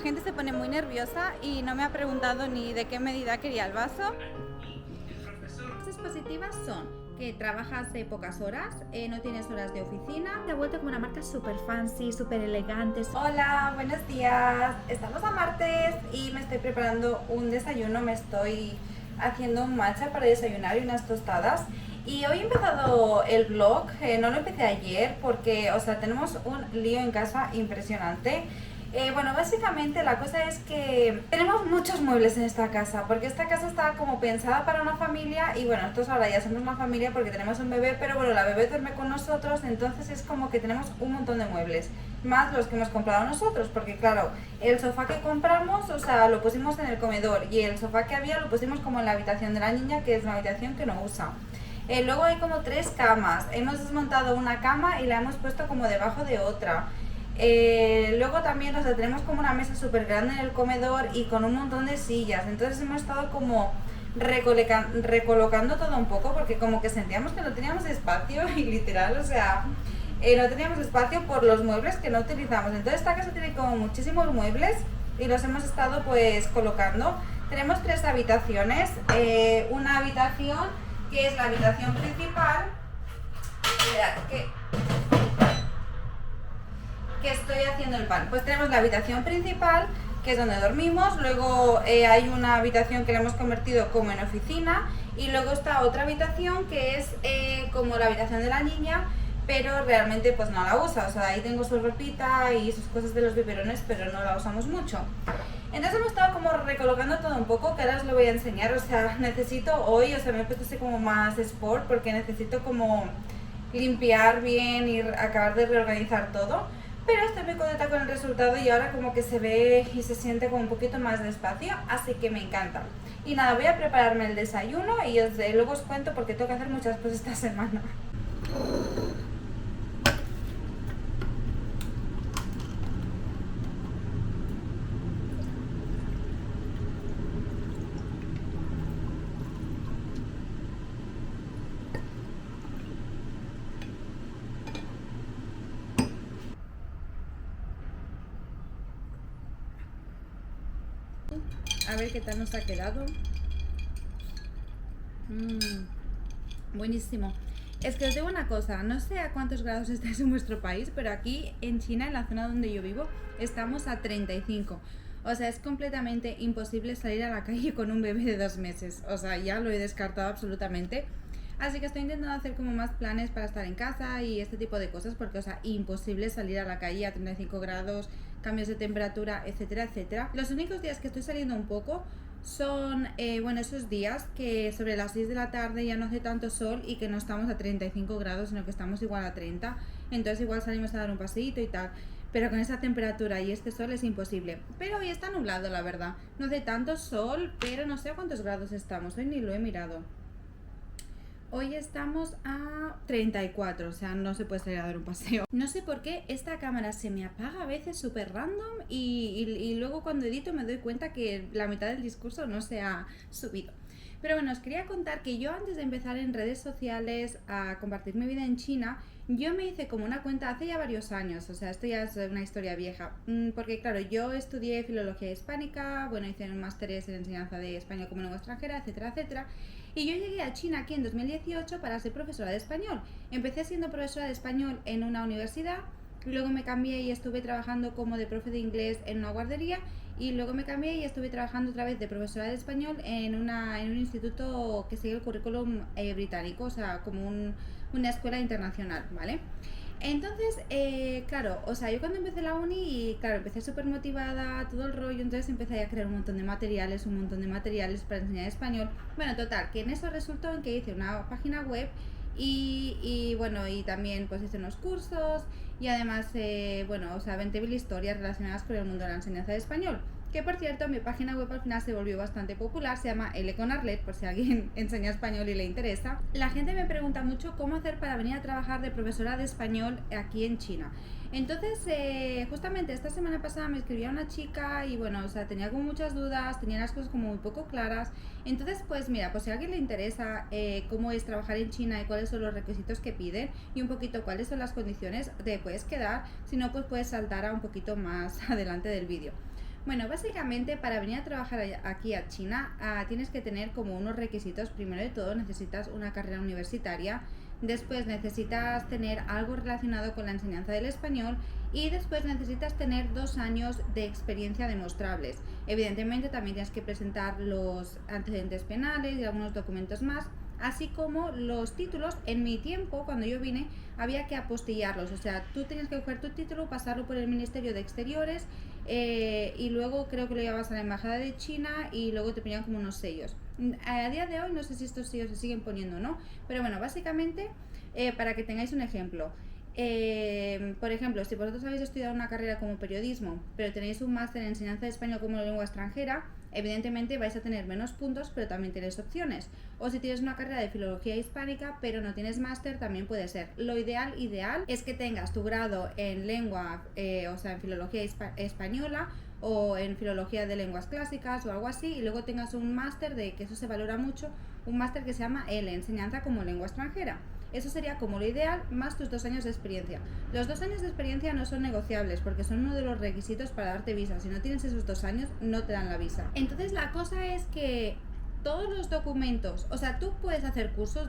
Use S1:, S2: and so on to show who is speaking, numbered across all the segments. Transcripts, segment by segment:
S1: gente se pone muy nerviosa y no me ha preguntado ni de qué medida quería el vaso. Las cosas positivas son que trabajas pocas horas, no tienes horas de oficina.
S2: Te ha vuelto como una marca súper fancy, súper elegante.
S1: Hola, buenos días. Estamos a martes y me estoy preparando un desayuno. Me estoy haciendo un matcha para desayunar y unas tostadas. Y hoy he empezado el vlog, no lo empecé ayer porque, tenemos un lío en casa impresionante. Bueno, básicamente la cosa es que tenemos muchos muebles en esta casa, porque esta casa está como pensada para una familia y bueno, nosotros ahora ya somos una familia porque tenemos un bebé, pero bueno, la bebé duerme con nosotros, entonces es como que tenemos un montón de muebles, más los que hemos comprado nosotros, porque claro, el sofá que compramos, lo pusimos en el comedor y el sofá que había lo pusimos como en la habitación de la niña, que es una habitación que no usa. Luego hay como 3 camas, hemos desmontado una cama y la hemos puesto como debajo de otra. Luego también, tenemos como una mesa súper grande en el comedor y con un montón de sillas, entonces hemos estado como recolocando todo un poco porque como que sentíamos que no teníamos espacio y literal, no teníamos espacio por los muebles que no utilizamos. Entonces esta casa tiene como muchísimos muebles y los hemos estado pues colocando. Tenemos 3 habitaciones, una habitación que es la habitación principal, que estoy haciendo el pan. Pues tenemos la habitación principal, que es donde dormimos, luego hay una habitación que la hemos convertido como en oficina y luego está otra habitación que es como la habitación de la niña, pero realmente pues no la usa, ahí tengo su ropita y sus cosas de los biberones, pero no la usamos mucho. Entonces hemos estado como recolocando todo un poco, que ahora os lo voy a enseñar. Necesito hoy, me he puesto así como más sport porque necesito como limpiar bien y acabar de reorganizar todo. Pero estoy muy contenta con el resultado y ahora como que se ve y se siente como un poquito más de espacio, así que me encanta. Y nada, voy a prepararme el desayuno y luego os cuento porque tengo que hacer muchas cosas esta semana. A ver qué tal nos ha quedado. Buenísimo. Es que os digo una cosa, no sé a cuántos grados estáis en vuestro país, pero aquí en China, en la zona donde yo vivo, estamos a 35. Es completamente imposible salir a la calle con un bebé de 2 meses. Ya lo he descartado absolutamente. Así que estoy intentando hacer como más planes para estar en casa y este tipo de cosas, porque, imposible salir a la calle a 35 grados, cambios de temperatura, etcétera, etcétera. Los únicos días que estoy saliendo un poco son, esos días que sobre las 6 de la tarde ya no hace tanto sol y que no estamos a 35 grados, sino que estamos igual a 30. Entonces igual salimos a dar un paseíto y tal. Pero con esa temperatura y este sol es imposible. Pero hoy está nublado, la verdad. No hace tanto sol, pero no sé a cuántos grados estamos. Hoy ni lo he mirado. Hoy estamos a 34, no se puede salir a dar un paseo. No sé por qué esta cámara se me apaga a veces súper random y luego cuando edito me doy cuenta que la mitad del discurso no se ha subido. Pero bueno, os quería contar que yo antes de empezar en redes sociales a compartir mi vida en China, yo me hice como una cuenta hace ya varios años, esto ya es una historia vieja, porque claro, yo estudié filología hispánica, hice un másteres en enseñanza de español como lengua extranjera, etcétera, etcétera. Y yo llegué a China aquí en 2018 para ser profesora de español. Empecé siendo profesora de español en una universidad, luego me cambié y estuve trabajando como de profe de inglés en una guardería y luego me cambié y estuve trabajando otra vez de profesora de español en un instituto que sigue el currículum británico, como una escuela internacional, ¿vale? Entonces, claro, yo cuando empecé la uni, y claro, empecé súper motivada, todo el rollo, entonces empecé a crear un montón de materiales para enseñar español. Bueno, total, que en eso resultó en que hice una página web y también pues hice unos cursos y además, 20.000 historias relacionadas con el mundo de la enseñanza de español. Que por cierto, mi página web al final se volvió bastante popular, se llama L con Arlet, por si alguien enseña español y le interesa. La gente me pregunta mucho cómo hacer para venir a trabajar de profesora de español aquí en China. Entonces, justamente esta semana pasada me escribía una chica y tenía como muchas dudas, tenía las cosas como muy poco claras. Entonces, pues mira, pues si a alguien le interesa cómo es trabajar en China y cuáles son los requisitos que piden y un poquito cuáles son las condiciones, te puedes quedar, si no pues puedes saltar a un poquito más adelante del vídeo. Bueno, básicamente para venir a trabajar aquí a China tienes que tener como unos requisitos. Primero de todo necesitas una carrera universitaria, después necesitas tener algo relacionado con la enseñanza del español y después necesitas tener 2 años de experiencia demostrables. Evidentemente también tienes que presentar los antecedentes penales y algunos documentos más, así como los títulos. En mi tiempo, cuando yo vine, había que apostillarlos, o sea, tú tenías que coger tu título, pasarlo por el Ministerio de Exteriores y luego creo que lo llevabas a la Embajada de China y luego te ponían como unos sellos. A día de hoy no sé si estos sellos se siguen poniendo o no, pero bueno, básicamente para que tengáis un ejemplo. Por ejemplo, si vosotros habéis estudiado una carrera como periodismo, pero tenéis un máster en enseñanza de español como lengua extranjera, evidentemente vais a tener menos puntos, pero también tenéis opciones. O si tienes una carrera de filología hispánica, pero no tienes máster, también puede ser. Lo ideal es que tengas tu grado en lengua, o sea, en filología española o en filología de lenguas clásicas o algo así, y luego tengas un máster, de que eso se valora mucho, un máster que se llama enseñanza como lengua extranjera. Eso sería como lo ideal, más tus 2 años de experiencia. Los 2 años de experiencia no son negociables porque son uno de los requisitos para darte visa. Si no tienes esos 2 años, no te dan la visa. Entonces la cosa es que todos los documentos, o sea, tú puedes hacer cursos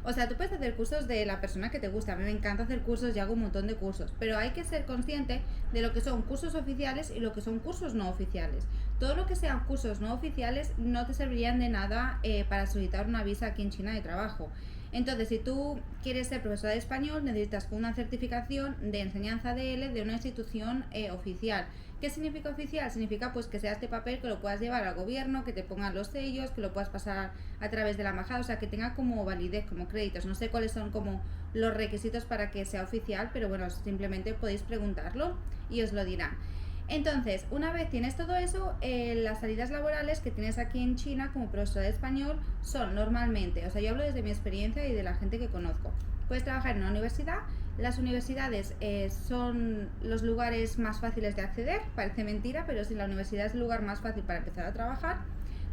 S1: o sea, tú puedes hacer cursos de la persona que te gusta. A mí me encanta hacer cursos y hago un montón de cursos, pero hay que ser consciente de lo que son cursos oficiales y lo que son cursos no oficiales. Todo lo que sean cursos no oficiales no te servirían de nada para solicitar una visa aquí en China de trabajo. Entonces, si tú quieres ser profesora de español, necesitas una certificación de enseñanza DL de una institución oficial. ¿Qué significa oficial? Significa pues que sea este papel, que lo puedas llevar al gobierno, que te pongan los sellos, que lo puedas pasar a través de la embajada, o sea, que tenga como validez, como créditos. No sé cuáles son como los requisitos para que sea oficial, pero bueno, simplemente podéis preguntarlo y os lo dirán. Entonces, una vez tienes todo eso, las salidas laborales que tienes aquí en China como profesora de español son normalmente, o sea, yo hablo desde mi experiencia y de la gente que conozco. Puedes trabajar en una universidad. Las universidades son los lugares más fáciles de acceder, parece mentira, pero sí, la universidad es el lugar más fácil para empezar a trabajar.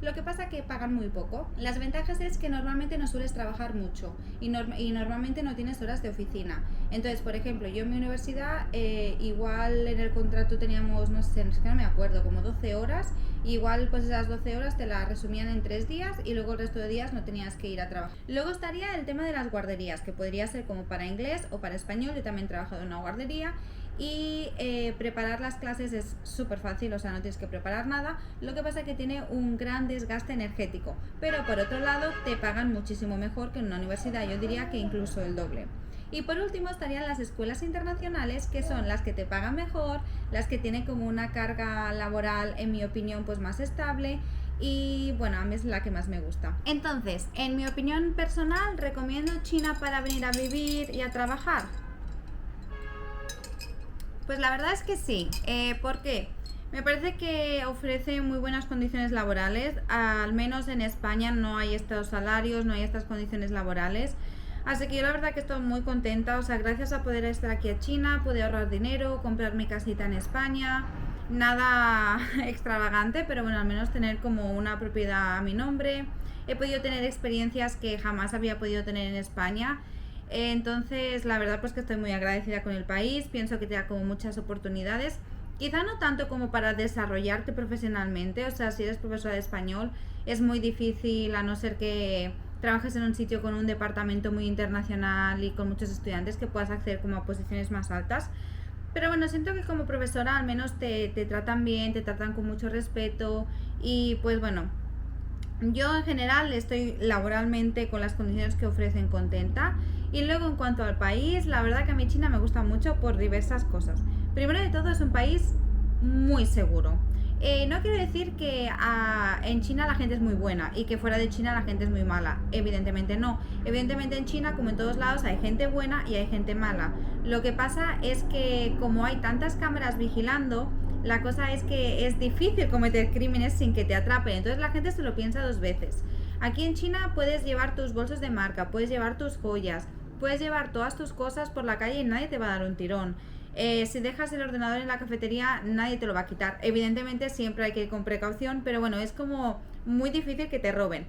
S1: Lo que pasa es que pagan muy poco. Las ventajas es que normalmente no sueles trabajar mucho y normalmente no tienes horas de oficina. Entonces, por ejemplo, yo en mi universidad igual en el contrato teníamos, no sé, es que no me acuerdo, como 12 horas. Igual pues esas 12 horas te las resumían en 3 días y luego el resto de días no tenías que ir a trabajar. Luego estaría el tema de las guarderías, que podría ser como para inglés o para español. Yo también he trabajado en una guardería. Y preparar las clases es súper fácil, o sea, no tienes que preparar nada. Lo que pasa es que tiene un gran desgaste energético, pero por otro lado te pagan muchísimo mejor que en una universidad, yo diría que incluso el doble. Y por último estarían las escuelas internacionales, que son las que te pagan mejor, las que tienen como una carga laboral, en mi opinión, pues más estable. Y bueno, a mí es la que más me gusta. Entonces, en mi opinión personal, ¿recomiendo China para venir a vivir y a trabajar? Pues la verdad es que sí. ¿Por qué? Me parece que ofrece muy buenas condiciones laborales. Al menos en España no hay estos salarios, no hay estas condiciones laborales. Así que yo la verdad que estoy muy contenta. O sea, gracias a poder estar aquí en China, pude ahorrar dinero, comprar mi casita en España. Nada extravagante, pero bueno, al menos tener como una propiedad a mi nombre. He podido tener experiencias que jamás había podido tener en España. Entonces, la verdad pues que estoy muy agradecida con el país. Pienso que te da como muchas oportunidades. Quizá no tanto como para desarrollarte profesionalmente. O sea, si eres profesora de español, es muy difícil, a no ser que trabajes en un sitio con un departamento muy internacional y con muchos estudiantes, que puedas acceder como a posiciones más altas. Pero bueno, siento que como profesora al menos te tratan bien, te tratan con mucho respeto. Y pues bueno, yo en general estoy laboralmente con las condiciones que ofrecen contenta. Y luego en cuanto al país, la verdad que a mí China me gusta mucho por diversas cosas. Primero de todo, es un país muy seguro. No quiero decir que en China la gente es muy buena y que fuera de China la gente es muy mala. Evidentemente no. Evidentemente en China, como en todos lados, hay gente buena y hay gente mala. Lo que pasa es que como hay tantas cámaras vigilando, la cosa es que es difícil cometer crímenes sin que te atrapen. Entonces la gente se lo piensa 2 veces. Aquí en China puedes llevar tus bolsos de marca, puedes llevar tus joyas, puedes llevar todas tus cosas por la calle y nadie te va a dar un tirón. Si dejas el ordenador en la cafetería, nadie te lo va a quitar. Evidentemente siempre hay que ir con precaución, pero bueno, es como muy difícil que te roben.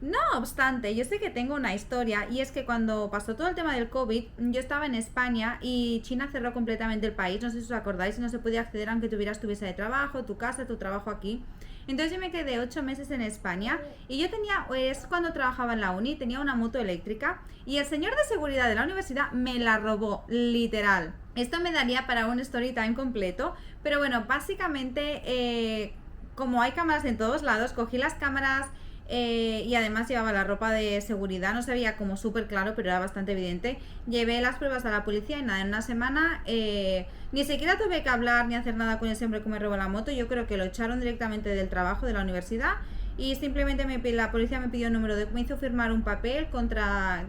S1: No obstante, yo sé que tengo una historia y es que cuando pasó todo el tema del COVID, yo estaba en España y China cerró completamente el país, no sé si os acordáis, y no se podía acceder aunque tuvieras tu visa de trabajo, tu casa, tu trabajo aquí. Entonces yo me quedé 8 meses en España y yo tenía, es cuando trabajaba en la uni, tenía una moto eléctrica y el señor de seguridad de la universidad me la robó, literal. Esto me daría para un story time completo, pero bueno, básicamente como hay cámaras en todos lados, cogí las cámaras y además llevaba la ropa de seguridad, no se veía como súper claro, pero era bastante evidente. Llevé las pruebas a la policía y nada, en una semana ni siquiera tuve que hablar ni hacer nada con ese hombre que me robó la moto. Yo creo que lo echaron directamente del trabajo de la universidad y simplemente la policía me pidió me hizo firmar un papel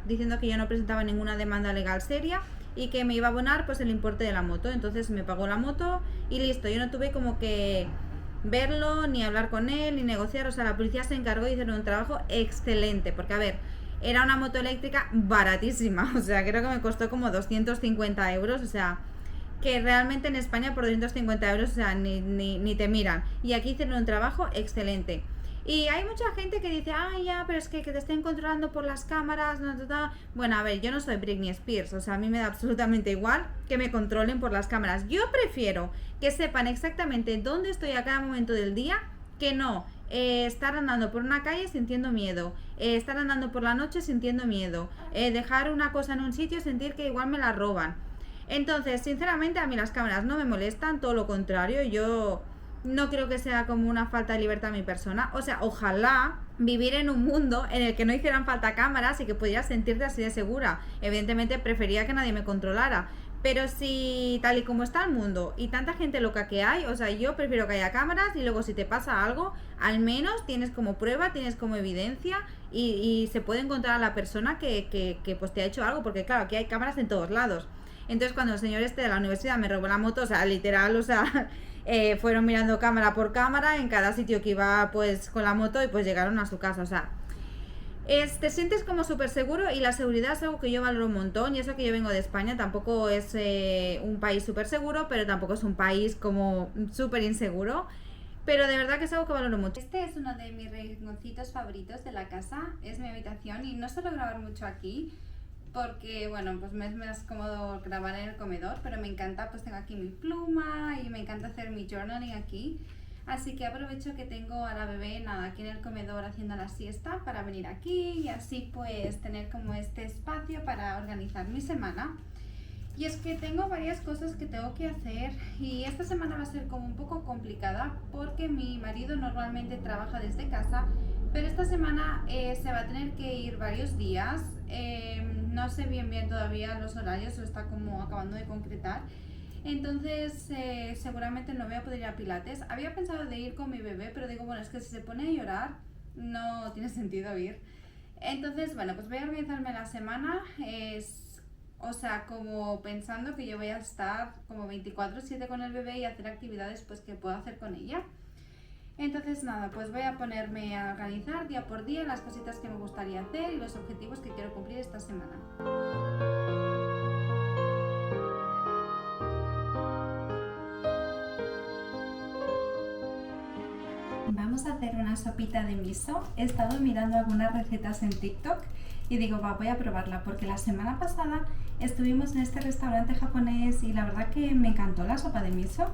S1: diciendo que yo no presentaba ninguna demanda legal seria y que me iba a abonar pues el importe de la moto. Entonces me pagó la moto y listo, yo no tuve como que verlo, ni hablar con él, ni negociar. O sea, la policía se encargó y hicieron un trabajo excelente, porque a ver, era una moto eléctrica baratísima, o sea, creo que me costó como 250 euros, o sea, que realmente en España por 250 euros, o sea, ni te miran. Y aquí hicieron un trabajo excelente. Y hay mucha gente que dice, ah, ya, pero es que te estén controlando por las cámaras, no, no, no. Bueno, a ver, yo no soy Britney Spears, o sea, a mí me da absolutamente igual que me controlen por las cámaras. Yo prefiero que sepan exactamente dónde estoy a cada momento del día, que no estar andando por una calle sintiendo miedo, estar andando por la noche sintiendo miedo, dejar una cosa en un sitio y sentir que igual me la roban. Entonces, sinceramente, a mí las cámaras no me molestan, todo lo contrario, yo no creo que sea como una falta de libertad a mi persona. O sea, ojalá vivir en un mundo en el que no hicieran falta cámaras y que pudieras sentirte así de segura. Evidentemente prefería que nadie me controlara, pero si tal y como está el mundo y tanta gente loca que hay, o sea, yo prefiero que haya cámaras y luego si te pasa algo, al menos tienes como prueba, tienes como evidencia y se puede encontrar a la persona que pues te ha hecho algo, porque claro, aquí hay cámaras en todos lados. Entonces cuando el señor este de la universidad me robó la moto, o sea, literal, o sea, fueron mirando cámara por cámara en cada sitio que iba pues con la moto y pues llegaron a su casa, o sea, te sientes como súper seguro y la seguridad es algo que yo valoro un montón. Y eso que yo vengo de España, tampoco es un país súper seguro, pero tampoco es un país como súper inseguro. Pero de verdad que es algo que valoro mucho. Este es uno de mis rinconcitos favoritos de la casa, es mi habitación y no suelo grabar mucho aquí porque, bueno, pues me es más cómodo grabar en el comedor, pero me encanta, pues tengo aquí mi pluma y me encanta hacer mi journaling aquí. Así que aprovecho que tengo a la bebé, nada, aquí en el comedor haciendo la siesta para venir aquí y así pues tener como este espacio para organizar mi semana. Y es que tengo varias cosas que tengo que hacer y esta semana va a ser como un poco complicada porque mi marido normalmente trabaja desde casa, pero esta semana se va a tener que ir varios días. No sé bien todavía los horarios, lo está como acabando de concretar. Entonces seguramente no voy a poder ir a Pilates. Había pensado de ir con mi bebé, pero digo, bueno, es que si se pone a llorar no tiene sentido ir. Entonces, bueno, pues voy a organizarme la semana. O sea, como pensando que yo voy a estar como 24/7 con el bebé y hacer actividades pues que puedo hacer con ella. Entonces nada, pues voy a ponerme a organizar día por día las cositas que me gustaría hacer y los objetivos que quiero cumplir esta semana. Vamos a hacer una sopita de miso. He estado mirando algunas recetas en TikTok y digo, voy a probarla porque la semana pasada estuvimos en este restaurante japonés y la verdad que me encantó la sopa de miso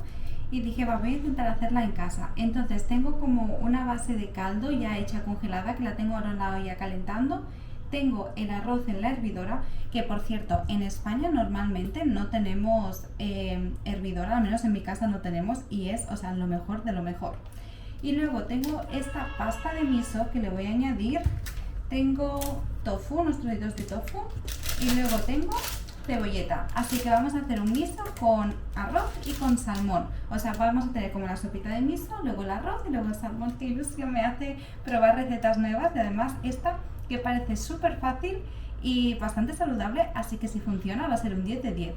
S1: y dije, voy a intentar hacerla en casa. Entonces tengo como una base de caldo ya hecha congelada que la tengo ahora en la olla calentando. Tengo el arroz en la hervidora, que por cierto, en España normalmente no tenemos hervidora, al menos en mi casa no tenemos y es, o sea, lo mejor de lo mejor. Y luego tengo esta pasta de miso que le voy a añadir. Tengo tofu, unos trocitos de tofu. Y luego tengo cebolleta. Así que vamos a hacer un miso con arroz y con salmón. O sea, vamos a tener como la sopita de miso, luego el arroz y luego el salmón. Qué ilusión me hace probar recetas nuevas. Y además esta que parece súper fácil y bastante saludable. Así que si funciona va a ser un 10 de 10.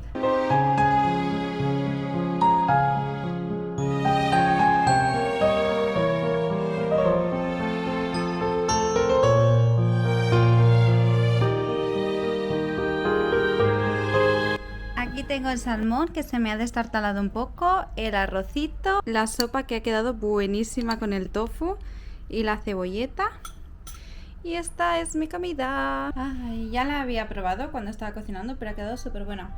S1: Aquí tengo el salmón que se me ha destartalado un poco, el arrocito, la sopa que ha quedado buenísima con el tofu y la cebolleta. Y esta es mi comida. Ay, ya la había probado cuando estaba cocinando, pero ha quedado súper buena.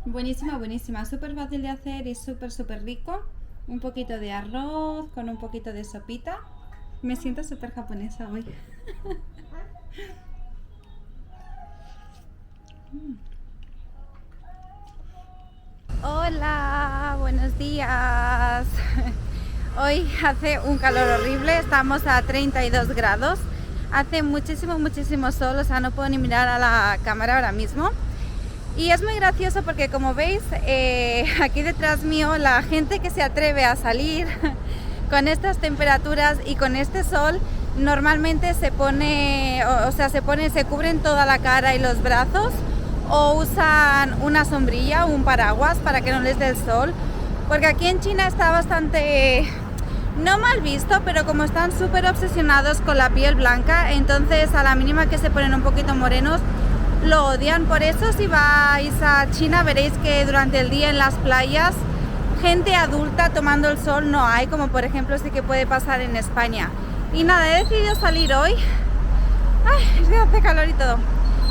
S1: Buenísima, buenísima. Súper fácil de hacer y súper rico. Un poquito de arroz con un poquito de sopita. Me siento súper japonesa hoy. Hola, buenos días. Hoy hace un calor horrible, estamos a 32 grados. Hace muchísimo sol, o sea, no puedo ni mirar a la cámara ahora mismo. Y es muy gracioso porque, como veis, aquí detrás mío, la gente que se atreve a salir con estas temperaturas y con este sol, normalmente se pone, se cubren toda la cara y los brazos, o usan una sombrilla o un paraguas para que no les dé el sol, porque aquí en China está bastante, no mal visto, pero como están súper obsesionados con la piel blanca, entonces a la mínima que se ponen un poquito morenos, lo odian. Por eso, si vais a China, veréis que durante el día en las playas, gente adulta tomando el sol no hay, como por ejemplo sí que puede pasar en España. Y nada, he decidido salir hoy. Ay, es que hace calor y todo.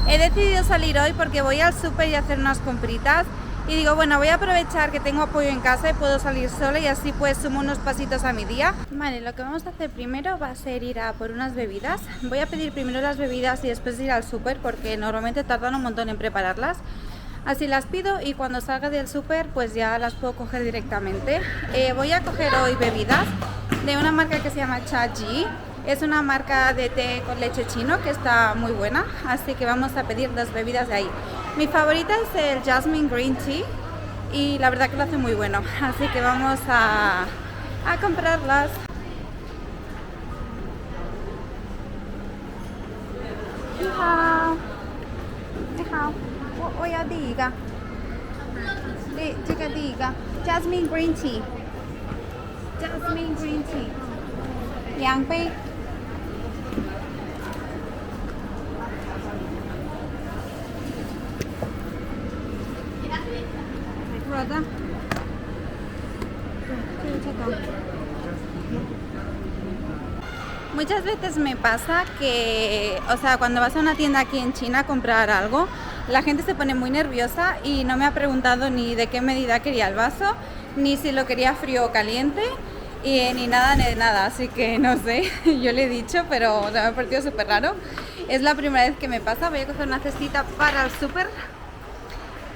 S1: He decidido salir hoy porque voy al súper y hacer unas compritas. Y digo, bueno, voy a aprovechar que tengo apoyo en casa y puedo salir sola, y así pues sumo unos pasitos a mi día. Vale, lo que vamos a hacer primero va a ser ir a por unas bebidas. Voy a pedir primero las bebidas y después ir al súper, porque normalmente tardan un montón en prepararlas. Así las pido y cuando salga del súper pues ya las puedo coger directamente. Voy a coger hoy bebidas de una marca que se llama Chaji. Es una marca de té con leche chino que está muy buena, así que vamos a pedir dos bebidas de ahí. Mi favorita es el Jasmine Green Tea y la verdad que lo hace muy bueno, así que vamos a comprarlas. Ni hao. Ni hao. 我要第一个。这个第一个 Jasmine Green Tea。Jasmine Green Tea。2杯。热的。这个。Muchas veces me pasa que, o sea, cuando vas a una tienda aquí en China a comprar algo, la gente se pone muy nerviosa y no me ha preguntado ni de qué medida quería el vaso, ni si lo quería frío o caliente, ni nada, ni de nada. Así que no sé, yo le he dicho, pero me ha parecido súper raro. Es la primera vez que me pasa. Voy a coger una cestita para el súper.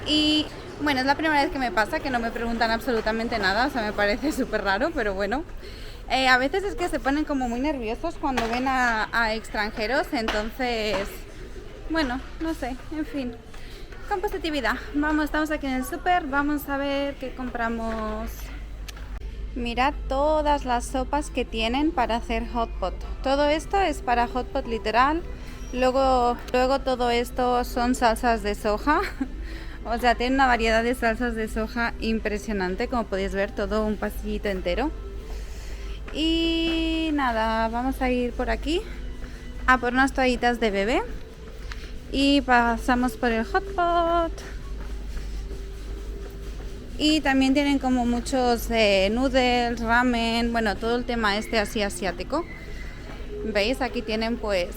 S1: Y bueno, es la primera vez que me pasa que no me preguntan absolutamente nada. O sea, me parece súper raro, pero bueno. A veces es que se ponen como muy nerviosos cuando ven a extranjeros, entonces, bueno, no sé, en fin, con positividad. Vamos, estamos aquí en el súper, vamos a ver qué compramos. Mirad todas las sopas que tienen para hacer hot pot. Todo esto es para hot pot literal. Luego todo esto son salsas de soja. O sea, tienen una variedad de salsas de soja impresionante, como podéis ver, todo un pasillito entero. Y nada, vamos a ir por aquí a por unas toallitas de bebé y pasamos por el hot pot. Y también tienen como muchos noodles, ramen, bueno, todo el tema este así asiático. ¿Veis? Aquí tienen pues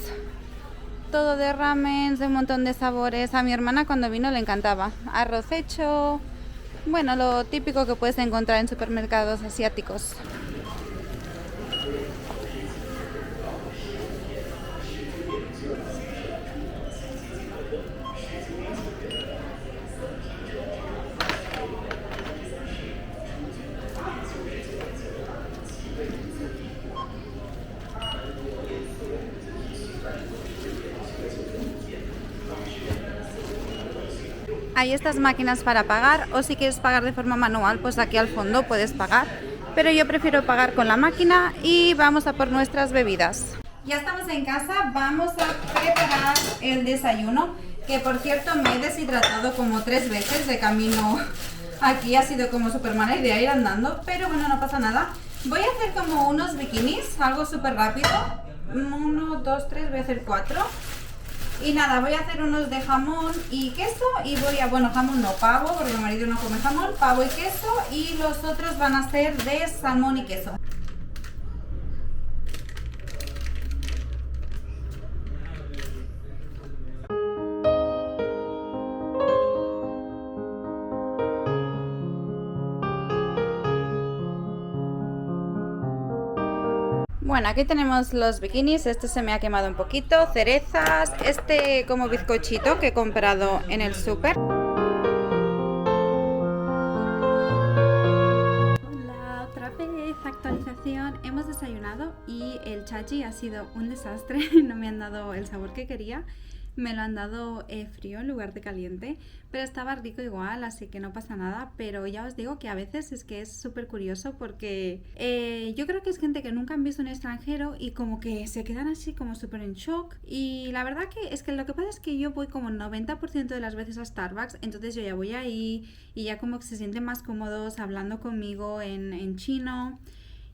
S1: todo de ramen, de un montón de sabores. A mi hermana cuando vino le encantaba. Arroz hecho, bueno, lo típico que puedes encontrar en supermercados asiáticos. Hay estas máquinas para pagar, o si quieres pagar de forma manual, pues aquí al fondo puedes pagar. Pero yo prefiero pagar con la máquina y vamos a por nuestras bebidas. Ya estamos en casa, vamos a preparar el desayuno, que por cierto me he deshidratado como 3 veces de camino aquí, ha sido como súper mala idea ir andando, pero bueno, no pasa nada. Voy a hacer como unos bikinis, algo súper rápido, 1, 2, 3, voy a hacer 4. Y nada, voy a hacer unos de jamón y queso y bueno, jamón no, pavo, porque mi marido no come jamón, pavo y queso, y los otros van a ser de salmón y queso. Bueno, aquí tenemos los bikinis, este se me ha quemado un poquito, cerezas, este como bizcochito que he comprado en el súper.
S2: Hola, otra vez, actualización. Hemos desayunado y el chachi ha sido un desastre. No me han dado el sabor que quería. Me lo han dado frío en lugar de caliente, pero estaba rico igual, así que no pasa nada. Pero ya os digo que a veces es que es súper curioso porque yo creo que es gente que nunca han visto un extranjero y como que se quedan así como súper en shock. Y la verdad que es que lo que pasa es que yo voy como 90% de las veces a Starbucks, entonces yo ya voy ahí y ya como que se sienten más cómodos hablando conmigo en chino.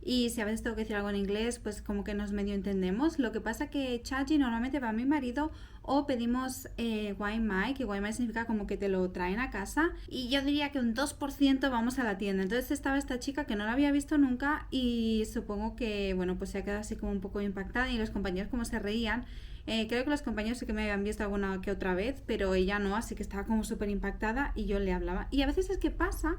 S2: Y si a veces tengo que decir algo en inglés, pues como que nos medio entendemos. Lo que pasa que chachi normalmente va mi marido o pedimos Waimai, que Waimai significa como que te lo traen a casa. Y yo diría que un 2% vamos a la tienda. Entonces estaba esta chica que no la había visto nunca y supongo que, bueno, pues se ha quedado así como un poco impactada y los compañeros como se reían. Creo que los compañeros sí que me habían visto alguna que otra vez, pero ella no, así que estaba como súper impactada y yo le hablaba. Y a veces es que pasa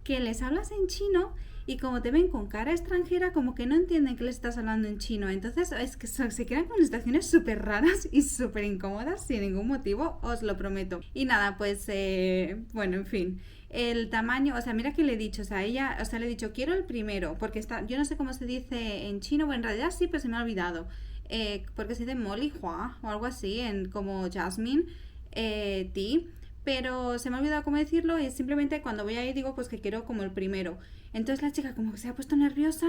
S2: que les hablas en chino y como te ven con cara extranjera, como que no entienden que les estás hablando en chino. Entonces es que se crean con situaciones súper raras y súper incómodas sin ningún motivo, os lo prometo. Y nada, pues bueno, en fin. El tamaño, o sea, mira que le he dicho, o sea, ella, o sea, le he dicho, quiero el primero, porque está, yo no sé cómo se dice en chino, bueno, en realidad sí, pero se me ha olvidado. Porque se dice Molly Hua o algo así, en como Jasmine Tea. Pero se me ha olvidado cómo decirlo y simplemente cuando voy ahí digo pues que quiero como el primero. Entonces la chica como que se ha puesto nerviosa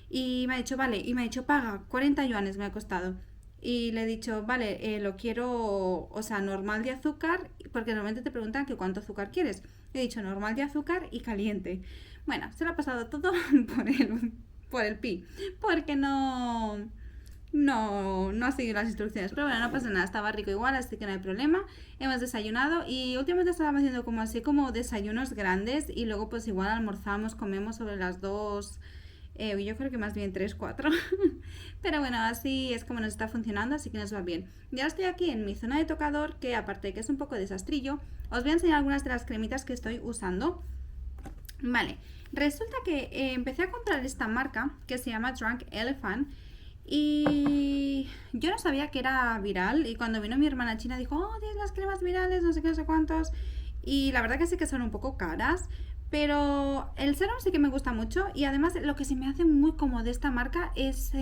S2: y me ha dicho, vale, y me ha dicho, paga, 40 yuanes me ha costado. Y le he dicho, vale, lo quiero, o sea, normal de azúcar, porque normalmente te preguntan que cuánto azúcar quieres. He dicho normal de azúcar y caliente. Bueno, se lo ha pasado todo por el pi, porque no ha seguido las instrucciones. Pero bueno, no pasa nada, estaba rico igual, así que no hay problema. Hemos desayunado y últimamente estábamos haciendo como así como desayunos grandes y luego pues igual almorzamos, comemos sobre las 2, yo creo que más bien 3 4. Pero bueno, así es como nos está funcionando, así que nos va bien. Ya estoy aquí en mi zona de tocador, que aparte de que es un poco desastrillo, os voy a enseñar algunas de las cremitas que estoy usando. Vale, resulta que empecé a comprar esta marca que se llama Drunk Elephant. Y yo no sabía que era viral y cuando vino mi hermana china dijo, oh, tienes las cremas virales, no sé qué, no sé cuántos. Y la verdad que sí que son un poco caras, pero el serum sí que me gusta mucho y además lo que se me hace muy cómodo de esta marca es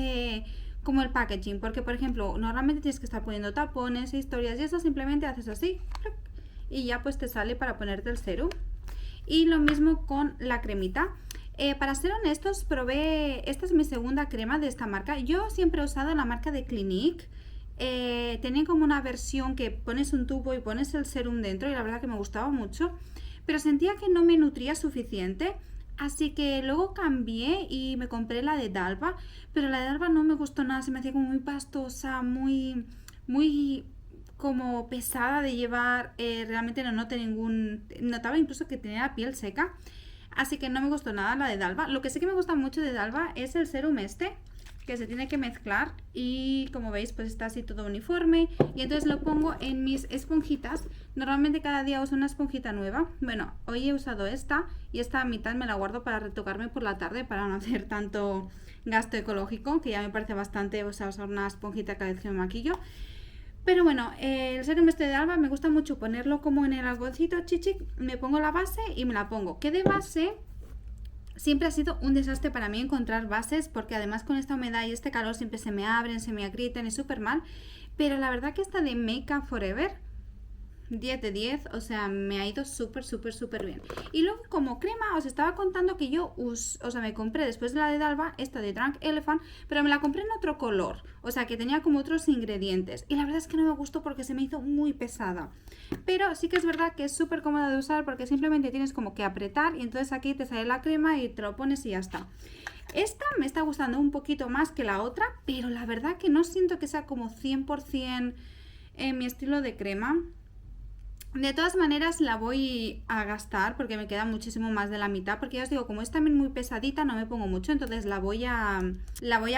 S2: como el packaging, porque por ejemplo, normalmente tienes que estar poniendo tapones e historias y eso simplemente haces así y ya pues te sale para ponerte el serum. Y lo mismo con la cremita. Para ser honestos, probé, esta es mi segunda crema de esta marca. Yo siempre he usado la marca de Clinique. Tenían como una versión que pones un tubo y pones el serum dentro y la verdad que me gustaba mucho. Pero sentía que no me nutría suficiente. Así que luego cambié y me compré la de Dalva. Pero la de Dalva no me gustó nada, se me hacía como muy pastosa, muy como pesada de llevar. Realmente no noté ningún... Notaba incluso que tenía la piel seca. Así que no me gustó nada la de Dalva. Lo que sí que me gusta mucho de Dalva es el serum este, que se tiene que mezclar y como veis pues está así todo uniforme. Y entonces lo pongo en mis esponjitas. Normalmente cada día uso una esponjita nueva. Bueno, hoy he usado esta y esta mitad me la guardo para retocarme por la tarde para no hacer tanto gasto ecológico, que ya me parece bastante, o sea, usar una esponjita cada vez que me maquillo. Pero bueno, el serum este de Alba me gusta mucho ponerlo como en el algodoncito chichic, me pongo la base y me la pongo. Que de base siempre ha sido un desastre para mí encontrar bases, porque además con esta humedad y este calor siempre se me abren, se me agrietan, es súper mal. Pero la verdad que esta de Make Up Forever 10 de 10, o sea, me ha ido súper bien. Y luego como crema os estaba contando que yo me compré después de la de Dalva, esta de Drunk Elephant, pero me la compré en otro color, o sea, que tenía como otros ingredientes. Y la verdad es que no me gustó porque se me hizo muy pesada. Pero sí que es verdad que es súper cómoda de usar porque simplemente tienes como que apretar y entonces aquí te sale la crema y te lo pones y ya está. Esta me está gustando un poquito más que la otra, pero la verdad que no siento que sea como 100% mi estilo de crema. De todas maneras la voy a gastar porque me queda muchísimo más de la mitad, porque ya os digo, como es también muy pesadita no me pongo mucho, entonces la voy a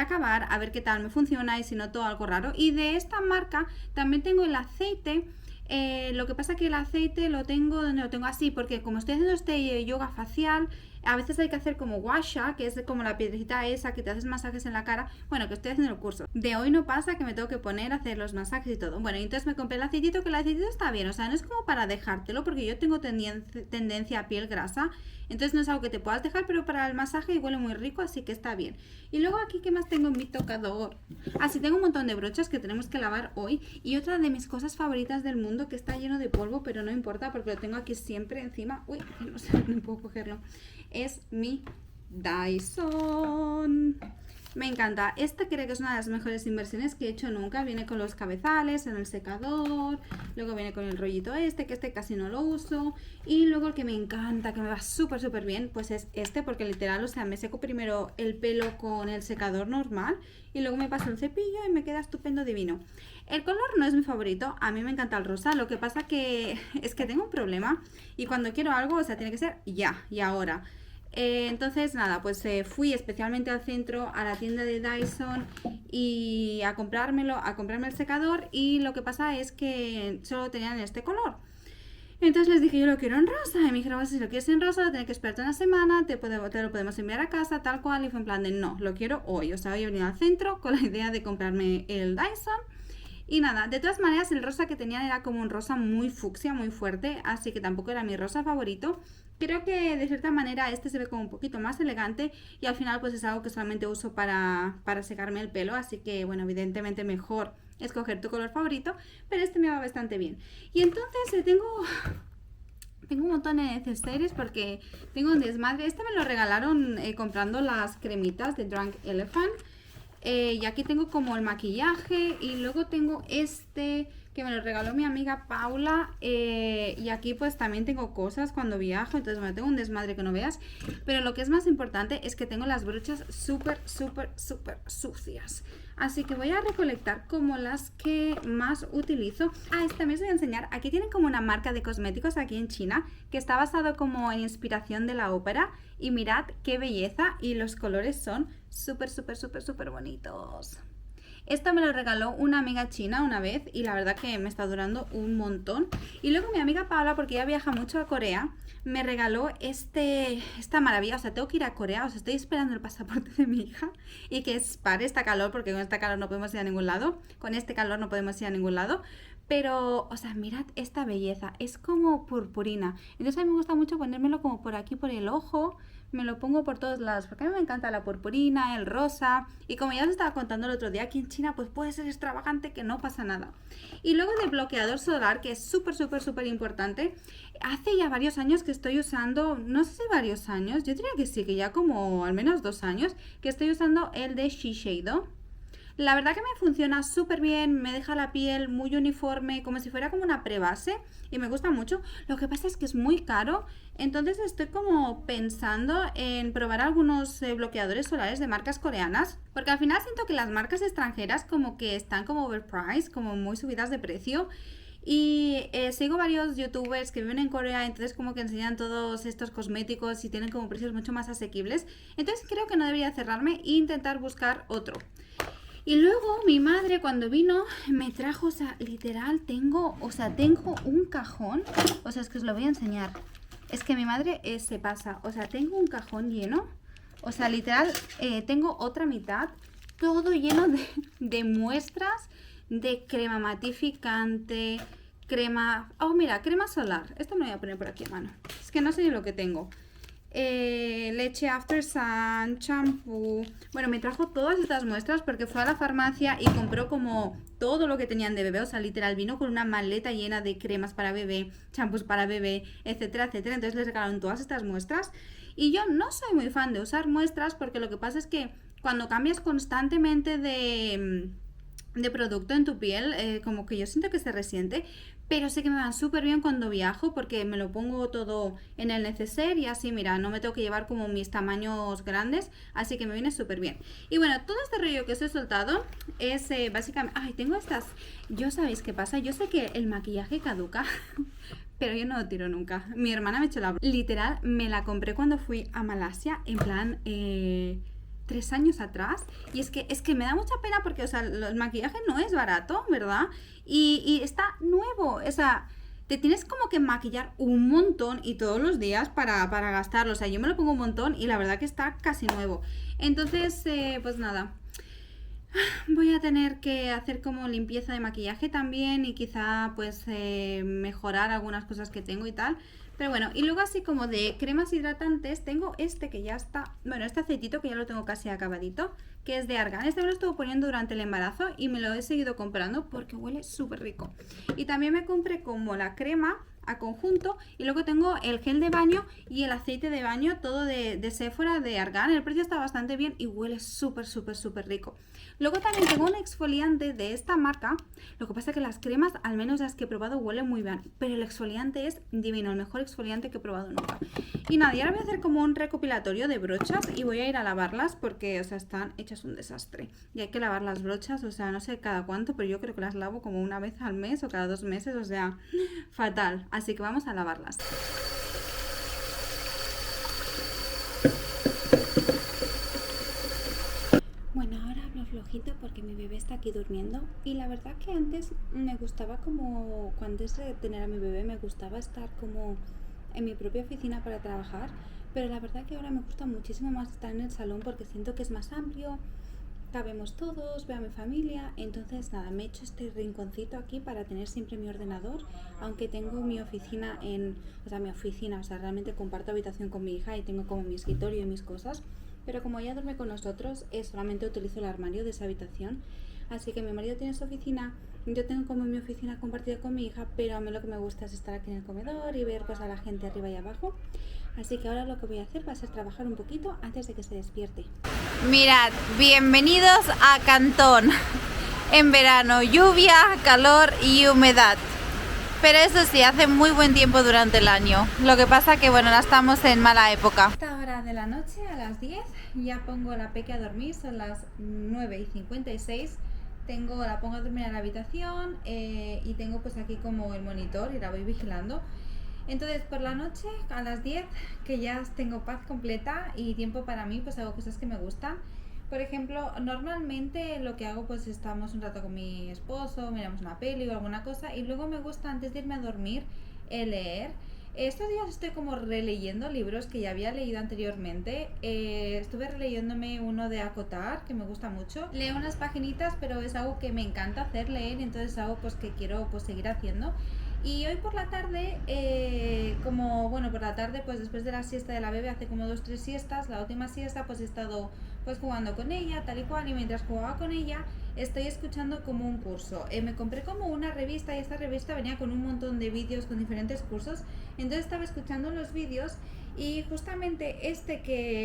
S2: acabar a ver qué tal me funciona y si noto algo raro. Y de esta marca también tengo el aceite Lo que pasa que el aceite lo tengo donde lo tengo así, porque como estoy haciendo este yoga facial, a veces hay que hacer como washa, que es como la piedrecita esa que te haces masajes en la cara. Bueno, que estoy haciendo el curso. De hoy no pasa que me tengo que poner a hacer los masajes y todo. Bueno, entonces me compré el aceitito, que el aceitito está bien. O sea, no es como para dejártelo, porque yo tengo tendencia a piel grasa. Entonces no es algo que te puedas dejar, pero para el masaje huele muy rico, así que está bien. Y luego aquí, ¿qué más tengo en mi tocador? Así tengo un montón de brochas que tenemos que lavar hoy. Y otra de mis cosas favoritas del mundo, que está lleno de polvo, pero no importa porque lo tengo aquí siempre encima. Uy, no sé, no puedo cogerlo. Es mi Dyson. Me encanta. Esta creo que es una de las mejores inversiones que he hecho nunca. Viene con los cabezales en el secador. Luego viene con el rollito este, que este casi no lo uso. Y luego el que me encanta, que me va súper súper bien, pues es este, porque literal, o sea, me seco primero el pelo con el secador normal y luego me paso el cepillo y me queda estupendo, divino. El color no es mi favorito, a mí me encanta el rosa, lo que pasa que es que tengo un problema y cuando quiero algo, o sea, tiene que ser ya y ahora. Entonces nada, pues fui especialmente al centro, a la tienda de Dyson y a comprarme el secador, y lo que pasa es que solo tenían este color. Entonces les dije, yo lo quiero en rosa, y me dijeron, pues, si lo quieres en rosa, tienes que esperarte una semana, te lo podemos enviar a casa, tal cual, y fue en plan de no, lo quiero hoy. O sea, hoy he venido al centro con la idea de comprarme el Dyson. Y nada, de todas maneras el rosa que tenían era como un rosa muy fucsia, muy fuerte, así que tampoco era mi rosa favorito. Creo que de cierta manera este se ve como un poquito más elegante y al final pues es algo que solamente uso para secarme el pelo, así que bueno, evidentemente mejor escoger tu color favorito, pero este me va bastante bien. Y entonces tengo un montón de accesorios porque tengo un desmadre. Este me lo regalaron comprando las cremitas de Drunk Elephant. Y aquí tengo como el maquillaje y luego tengo este que me lo regaló mi amiga Paula, y aquí pues también tengo cosas cuando viajo, entonces bueno, tengo un desmadre que no veas, pero lo que es más importante es que tengo las brochas súper sucias, así que voy a recolectar como las que más utilizo. Esta me os voy a enseñar. Aquí tienen como una marca de cosméticos aquí en China que está basado como en inspiración de la ópera, y mirad qué belleza, y los colores son súper bonitos. Esto me lo regaló una amiga china una vez y la verdad que me está durando un montón. Y luego mi amiga Paula, porque ella viaja mucho a Corea, me regaló esta maravilla. O sea, tengo que ir a Corea, o sea, estoy esperando el pasaporte de mi hija y que pare esta calor, porque con esta calor no podemos ir a ningún lado. Con este calor no podemos ir a ningún lado. Pero, o sea, mirad esta belleza, es como purpurina. Entonces a mí me gusta mucho ponérmelo como por aquí, por el ojo. Me lo pongo por todos lados, porque a mí me encanta la purpurina, el rosa, y como ya os estaba contando el otro día, aquí en China pues puede ser extravagante, que no pasa nada. Y luego de bloqueador solar, que es súper importante. Hace ya varios años que estoy usando, no sé si varios años, yo diría que sí, que ya como al menos 2 años, que estoy usando el de Shiseido. La verdad que me funciona súper bien, me deja la piel muy uniforme, como si fuera como una prebase, y me gusta mucho. Lo que pasa es que es muy caro, entonces estoy como pensando en probar algunos bloqueadores solares de marcas coreanas, porque al final siento que las marcas extranjeras como que están como overpriced, como muy subidas de precio. Y sigo varios youtubers que viven en Corea, entonces como que enseñan todos estos cosméticos y tienen como precios mucho más asequibles. Entonces creo que no debería cerrarme e intentar buscar otro. Y luego mi madre cuando vino me trajo, o sea, literal tengo un cajón, o sea, es que os lo voy a enseñar. Es que mi madre se pasa, o sea, tengo un cajón lleno, o sea, literal tengo otra mitad, todo lleno de muestras de crema matificante, crema, mira, crema solar. Esto me lo voy a poner por aquí a mano, es que no sé ni lo que tengo. Leche After Sun, champú. Bueno, me trajo todas estas muestras porque fue a la farmacia y compró como todo lo que tenían de bebé. O sea, literal, vino con una maleta llena de cremas para bebé, champús para bebé, etcétera. Entonces les regalaron todas estas muestras. Y yo no soy muy fan de usar muestras porque lo que pasa es que cuando cambias constantemente de producto en tu piel, como que yo siento que se resiente. Pero sé que me van súper bien cuando viajo porque me lo pongo todo en el neceser y así, mira, no me tengo que llevar como mis tamaños grandes, así que me viene súper bien. Y bueno, todo este rollo que os he soltado es básicamente... tengo estas... Yo sabéis qué pasa, yo sé que el maquillaje caduca, pero yo no lo tiro nunca. Mi hermana me echó la... Literal, me la compré cuando fui a Malasia, en plan... 3 años atrás. Y es que me da mucha pena porque, o sea, el maquillaje no es barato, ¿verdad? Y está nuevo, o sea, te tienes como que maquillar un montón y todos los días para gastarlo. O sea, yo me lo pongo un montón y la verdad que está casi nuevo. Entonces, pues nada. Voy a tener que hacer como limpieza de maquillaje también y quizá pues mejorar algunas cosas que tengo y tal. Pero bueno, y luego así como de cremas hidratantes, tengo este que ya está, bueno, este aceitito que ya lo tengo casi acabadito, que es de Argan. Este me lo estuve poniendo durante el embarazo y me lo he seguido comprando porque huele súper rico. Y también me compré como la crema a conjunto y luego tengo el gel de baño y el aceite de baño, todo de Sephora de Argan. El precio está bastante bien y huele súper, súper, súper rico. Luego también tengo un exfoliante de esta marca. Lo que pasa es que las cremas, al menos las que he probado, huelen muy bien. Pero el exfoliante es divino, el mejor exfoliante que he probado nunca. Y nada, y ahora voy a hacer como un recopilatorio de brochas y voy a ir a lavarlas porque, o sea, están hechas un desastre. Y hay que lavar las brochas, o sea, no sé cada cuánto, pero yo creo que las lavo como una vez al mes o cada 2 meses, o sea, fatal. Así que vamos a lavarlas. Bueno, ahora hablo flojito porque mi bebé está aquí durmiendo y la verdad que antes me gustaba como, cuando antes de tener a mi bebé me gustaba estar como en mi propia oficina para trabajar, pero la verdad que ahora me gusta muchísimo más estar en el salón porque siento que es más amplio, cabemos todos, veo a mi familia, entonces nada, me he hecho este rinconcito aquí para tener siempre mi ordenador, aunque tengo mi oficina o sea, realmente comparto habitación con mi hija y tengo como mi escritorio y mis cosas. Pero como ella duerme con nosotros, solamente utilizo el armario de esa habitación. Así que mi marido tiene su oficina, yo tengo como mi oficina compartida con mi hija, pero a mí lo que me gusta es estar aquí en el comedor y ver pues a la gente arriba y abajo. Así que ahora lo que voy a hacer va a ser trabajar un poquito antes de que se despierte.
S1: Mirad, bienvenidos a Cantón. En verano, lluvia, calor y humedad. Pero eso sí, hace muy buen tiempo durante el año. Lo que pasa que, bueno, ahora estamos en mala época. A esta hora de la noche, a las 10, ya pongo la peque a dormir, son las 9:56. La pongo a dormir en la habitación y tengo pues aquí como el monitor y la voy vigilando. Entonces por la noche, a las 10, que ya tengo paz completa y tiempo para mí, pues hago cosas que me gustan. Por ejemplo, normalmente lo que hago pues estamos un rato con mi esposo, miramos una peli o alguna cosa y luego me gusta antes de irme a dormir leer. Estos días estoy como releyendo libros que ya había leído anteriormente. Estuve releyéndome uno de Acotar, que me gusta mucho. Leo unas paginitas, pero es algo que me encanta hacer, leer, entonces es algo pues que quiero pues seguir haciendo. Y hoy por la tarde, por la tarde, pues después de la siesta de la bebé, hace como 2-3 siestas, la última siesta, pues he estado pues jugando con ella, tal y cual, y mientras jugaba con ella, estoy escuchando como un curso. Me compré como una revista y esta revista venía con un montón de vídeos con diferentes cursos, entonces estaba escuchando los vídeos y justamente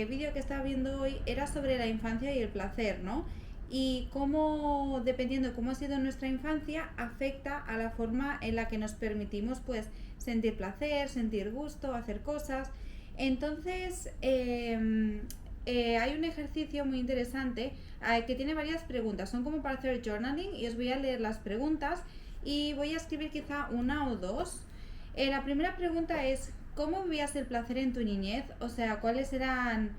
S1: vídeo que estaba viendo hoy era sobre la infancia y el placer, ¿no? Y cómo, dependiendo de cómo ha sido nuestra infancia, afecta a la forma en la que nos permitimos pues sentir placer, sentir gusto, hacer cosas. Entonces, hay un ejercicio muy interesante que tiene varias preguntas, son como para hacer journaling y os voy a leer las preguntas y voy a escribir quizá una o dos. La primera pregunta es, ¿cómo vivías el placer en tu niñez? O sea, ¿cuáles eran...?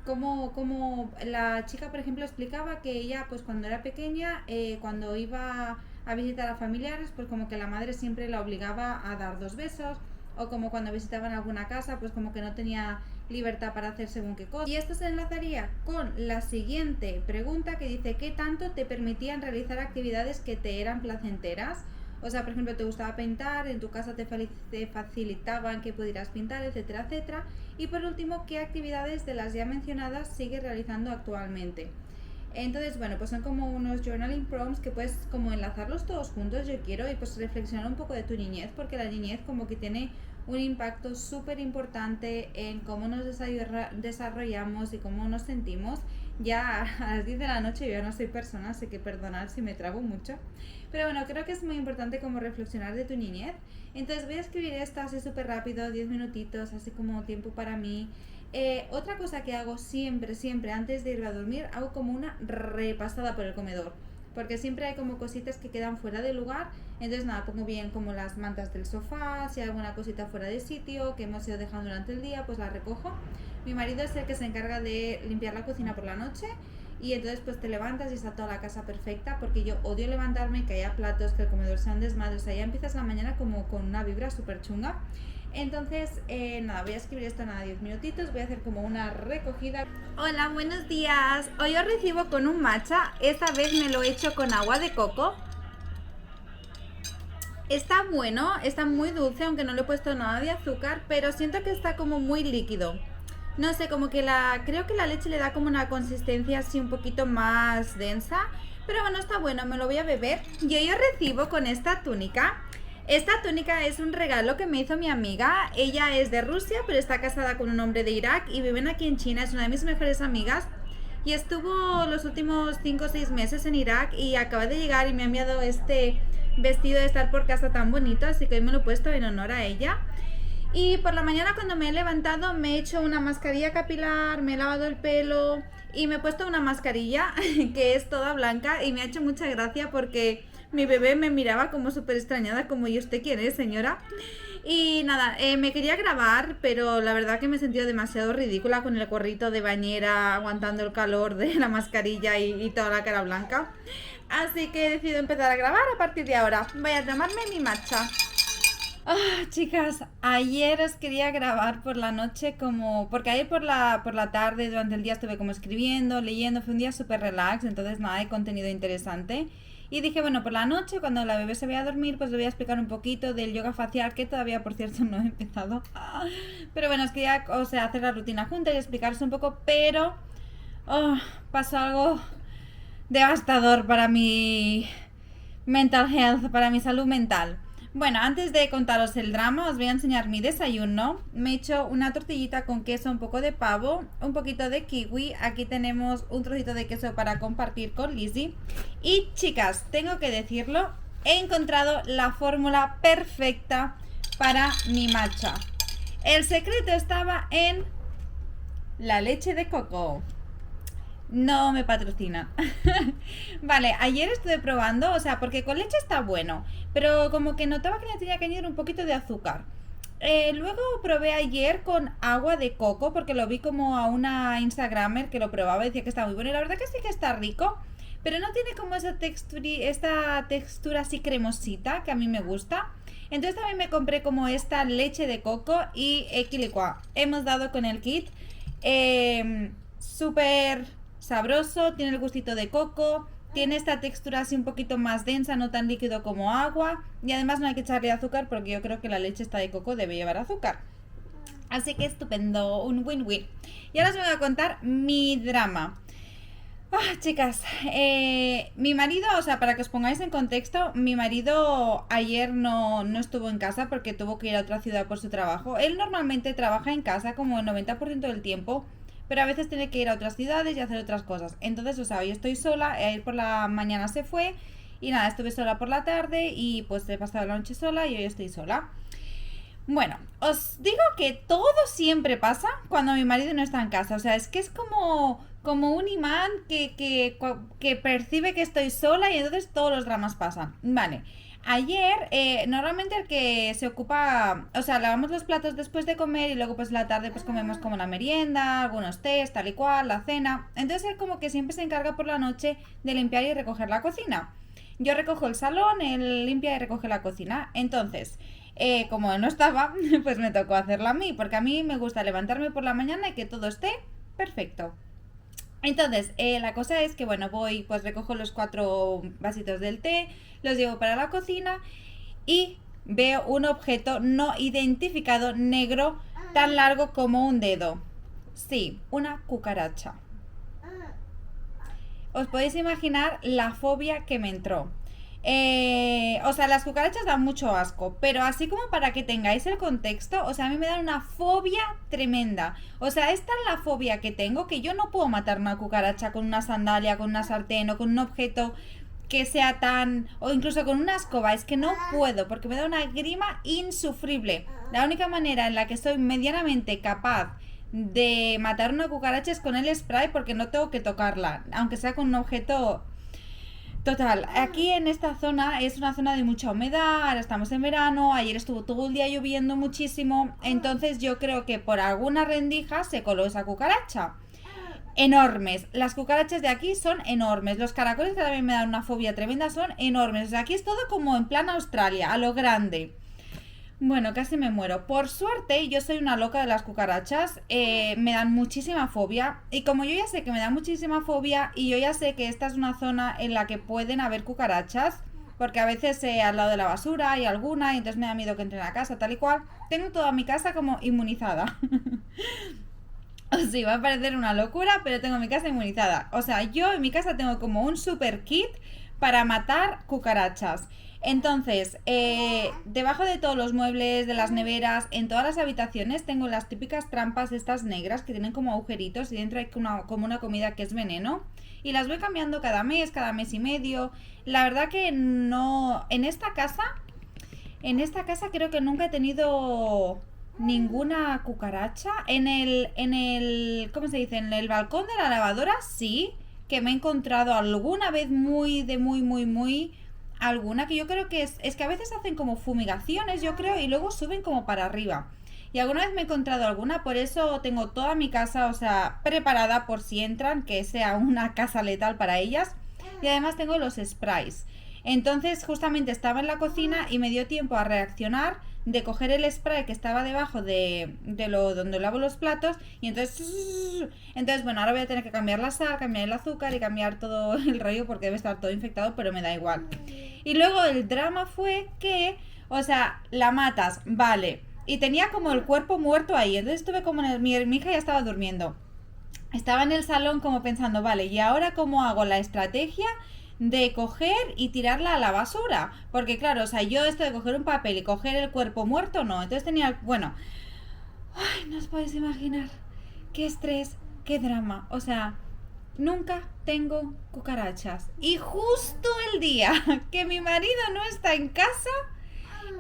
S1: Como la chica, por ejemplo, explicaba que ella, pues cuando era pequeña, cuando iba a visitar a familiares, pues como que la madre siempre la obligaba a dar 2 besos, o como cuando visitaban alguna casa, pues como que no tenía libertad para hacer según qué cosa. Y esto se enlazaría con la siguiente pregunta que dice, ¿qué tanto te permitían realizar actividades que te eran placenteras? O sea, por ejemplo, te gustaba pintar, en tu casa te facilitaban que pudieras pintar, etcétera, etcétera. Y por último, ¿qué actividades de las ya mencionadas sigues realizando actualmente? Entonces, bueno, pues son como unos journaling prompts que puedes como enlazarlos todos juntos, yo quiero, y pues reflexionar un poco de tu niñez, porque la niñez como que tiene un impacto súper importante en cómo nos desarrollamos y cómo nos sentimos. Ya a las 10 de la noche yo ya no soy persona, así que perdonad si me trago mucho. Pero bueno, creo que es muy importante como reflexionar de tu niñez. Entonces voy a escribir esto así súper rápido, 10 minutitos, así como tiempo para mí. Otra cosa que hago siempre, antes de ir a dormir, hago como una repasada por el comedor. porque siempre hay como cositas que quedan fuera de lugar. Entonces nada, pongo bien como las mantas del sofá, si hay alguna cosita fuera de sitio que hemos ido dejando durante el día, pues la recojo. Mi marido es el que se encarga de limpiar la cocina por la noche, y entonces pues te levantas y está toda la casa perfecta, porque yo odio levantarme, que haya platos, que el comedor sea un desmadre. O sea, ya empiezas la mañana como con una vibra súper chunga. Entonces, nada, voy a escribir esto nada 10 minutitos, voy a hacer como una recogida. Hola, buenos días. Hoy os recibo con un matcha, esta vez me lo he hecho con agua de coco. Está bueno, está muy dulce, aunque no le he puesto nada de azúcar, pero siento que está como muy líquido. No sé, como que creo que la leche le da como una consistencia así un poquito más densa, pero bueno, está bueno, me lo voy a beber. Y hoy os recibo con esta túnica. Esta túnica es un regalo que me hizo mi amiga. Ella es de Rusia, pero está casada con un hombre de Irak y viven aquí en China. Es una de mis mejores amigas y estuvo los últimos 5 o 6 meses en Irak y acaba de llegar y me ha enviado este vestido de estar por casa tan bonito, así que hoy me lo he puesto en honor a ella. Y por la mañana cuando me he levantado me he hecho una mascarilla capilar, me he lavado el pelo y me he puesto una mascarilla que es toda blanca y me ha hecho mucha gracia porque mi bebé me miraba como súper extrañada, como ¿y usted quién es, señora? Y nada, me quería grabar, pero la verdad que me he sentido demasiado ridícula con el gorrito de bañera, aguantando el calor de la mascarilla y toda la cara blanca. Así que he decidido empezar a grabar a partir de ahora. Voy a tomarme mi matcha. Chicas, ayer os quería grabar por la noche porque ayer por la tarde, durante el día estuve como escribiendo, leyendo, fue un día súper relax, entonces nada de contenido interesante. Y dije, bueno, por la noche, cuando la bebé se vaya a dormir, pues le voy a explicar un poquito del yoga facial, que todavía, por cierto, no he empezado. Pero bueno, os quería, hacer la rutina junta y explicaros un poco, pero pasó algo devastador para mi mental health, para mi salud mental. Bueno, antes de contaros el drama, os voy a enseñar mi desayuno. Me he hecho una tortillita con queso, un poco de pavo, un poquito de kiwi. Aquí tenemos un trocito de queso para compartir con Lizzie. Y chicas, tengo que decirlo, he encontrado la fórmula perfecta para mi matcha. El secreto estaba en la leche de coco. No me patrocinan. Vale, ayer estuve probando, porque con leche está bueno, pero como que notaba que le tenía que añadir un poquito de azúcar. Luego probé ayer con agua de coco, porque lo vi como a una Instagramer que lo probaba y decía que está muy bueno. Y la verdad que sí que está rico, pero no tiene como esta textura así cremosita que a mí me gusta. Entonces también me compré como esta leche de coco y equilicua. Hemos dado con el kit. Súper sabroso, tiene el gustito de coco, tiene esta textura así un poquito más densa, no tan líquido como agua, y además no hay que echarle azúcar porque yo creo que la leche esta de coco debe llevar azúcar. Así que estupendo, un win-win. Y ahora os voy a contar mi drama. Chicas, mi marido, para que os pongáis en contexto, mi marido ayer no estuvo en casa porque tuvo que ir a otra ciudad por su trabajo. Él normalmente trabaja en casa como el 90% del tiempo, pero a veces tiene que ir a otras ciudades y hacer otras cosas. Entonces, hoy estoy sola, ayer por la mañana se fue y nada, estuve sola por la tarde y pues he pasado la noche sola y hoy estoy sola. Bueno, os digo que todo siempre pasa cuando mi marido no está en casa. Es que es como un imán que percibe que estoy sola y entonces todos los dramas pasan. Vale. Ayer, normalmente el que se ocupa, lavamos los platos después de comer y luego pues la tarde pues comemos como la merienda, algunos tés, tal y cual, la cena. Entonces él como que siempre se encarga por la noche de limpiar y recoger la cocina. Yo recojo el salón, él limpia y recoge la cocina. Entonces, como él no estaba, pues me tocó hacerla a mí, porque a mí me gusta levantarme por la mañana y que todo esté perfecto. Entonces, la cosa es que, bueno, voy, pues recojo los 4 vasitos del té, los llevo para la cocina y veo un objeto no identificado negro tan largo como un dedo. Sí, una cucaracha. Os podéis imaginar la fobia que me entró. Las cucarachas dan mucho asco, pero así como para que tengáis el contexto, a mí me dan una fobia tremenda. Esta es la fobia que tengo, que yo no puedo matar una cucaracha con una sandalia, con una sartén o con un objeto que sea o incluso con una escoba. Es que no puedo, porque me da una grima insufrible. La única manera en la que soy medianamente capaz de matar una cucaracha es con el spray, porque no tengo que tocarla, aunque sea con un objeto Total, aquí en esta zona es una zona de mucha humedad, ahora estamos en verano, ayer estuvo todo el día lloviendo muchísimo, entonces yo creo que por alguna rendija se coló esa cucaracha. Enormes, las cucarachas de aquí son enormes, los caracoles que también me dan una fobia tremenda son enormes, o sea, aquí es todo como en plan Australia, a lo grande. Bueno, casi me muero. Por suerte, yo soy una loca de las cucarachas. Me dan muchísima fobia. Y como yo ya sé que me dan muchísima fobia y yo ya sé que esta es una zona en la que pueden haber cucarachas, porque a veces al lado de la basura hay alguna y entonces me da miedo que entren a casa, tal y cual, tengo toda mi casa como inmunizada. O sea, va a parecer una locura, pero tengo mi casa inmunizada. O sea, yo en mi casa tengo como un super kit para matar cucarachas. Entonces, debajo de todos los muebles, de las neveras, en todas las habitaciones tengo las típicas trampas estas negras que tienen como agujeritos y dentro hay como una comida que es veneno. Y las voy cambiando cada mes y medio. La verdad que no... En esta casa creo que nunca he tenido ninguna cucaracha. ¿Cómo se dice? En el balcón de la lavadora sí, que me he encontrado alguna vez muy alguna que yo creo que es que a veces hacen como fumigaciones, yo creo, y luego suben como para arriba. Y alguna vez me he encontrado alguna, por eso tengo toda mi casa, o sea, preparada por si entran, que sea una casa letal para ellas. Y además tengo los sprays. Entonces justamente estaba en la cocina y me dio tiempo a reaccionar de coger el spray que estaba debajo de lo donde lavo los platos y entonces bueno, ahora voy a tener que cambiar la sal, cambiar el azúcar y cambiar todo el rollo porque debe estar todo infectado, pero me da igual. Y luego el drama fue que, o sea, la matas, vale, y tenía como el cuerpo muerto ahí, entonces estuve como mi hija ya estaba durmiendo. Estaba en el salón como pensando, vale, ¿y ahora cómo hago la estrategia de coger y tirarla a la basura? Porque claro, o sea, yo esto de coger un papel y coger el cuerpo muerto, no. Entonces tenía, bueno, ay, no os podéis imaginar qué estrés, qué drama. O sea, nunca tengo cucarachas. Y justo el día que mi marido no está en casa,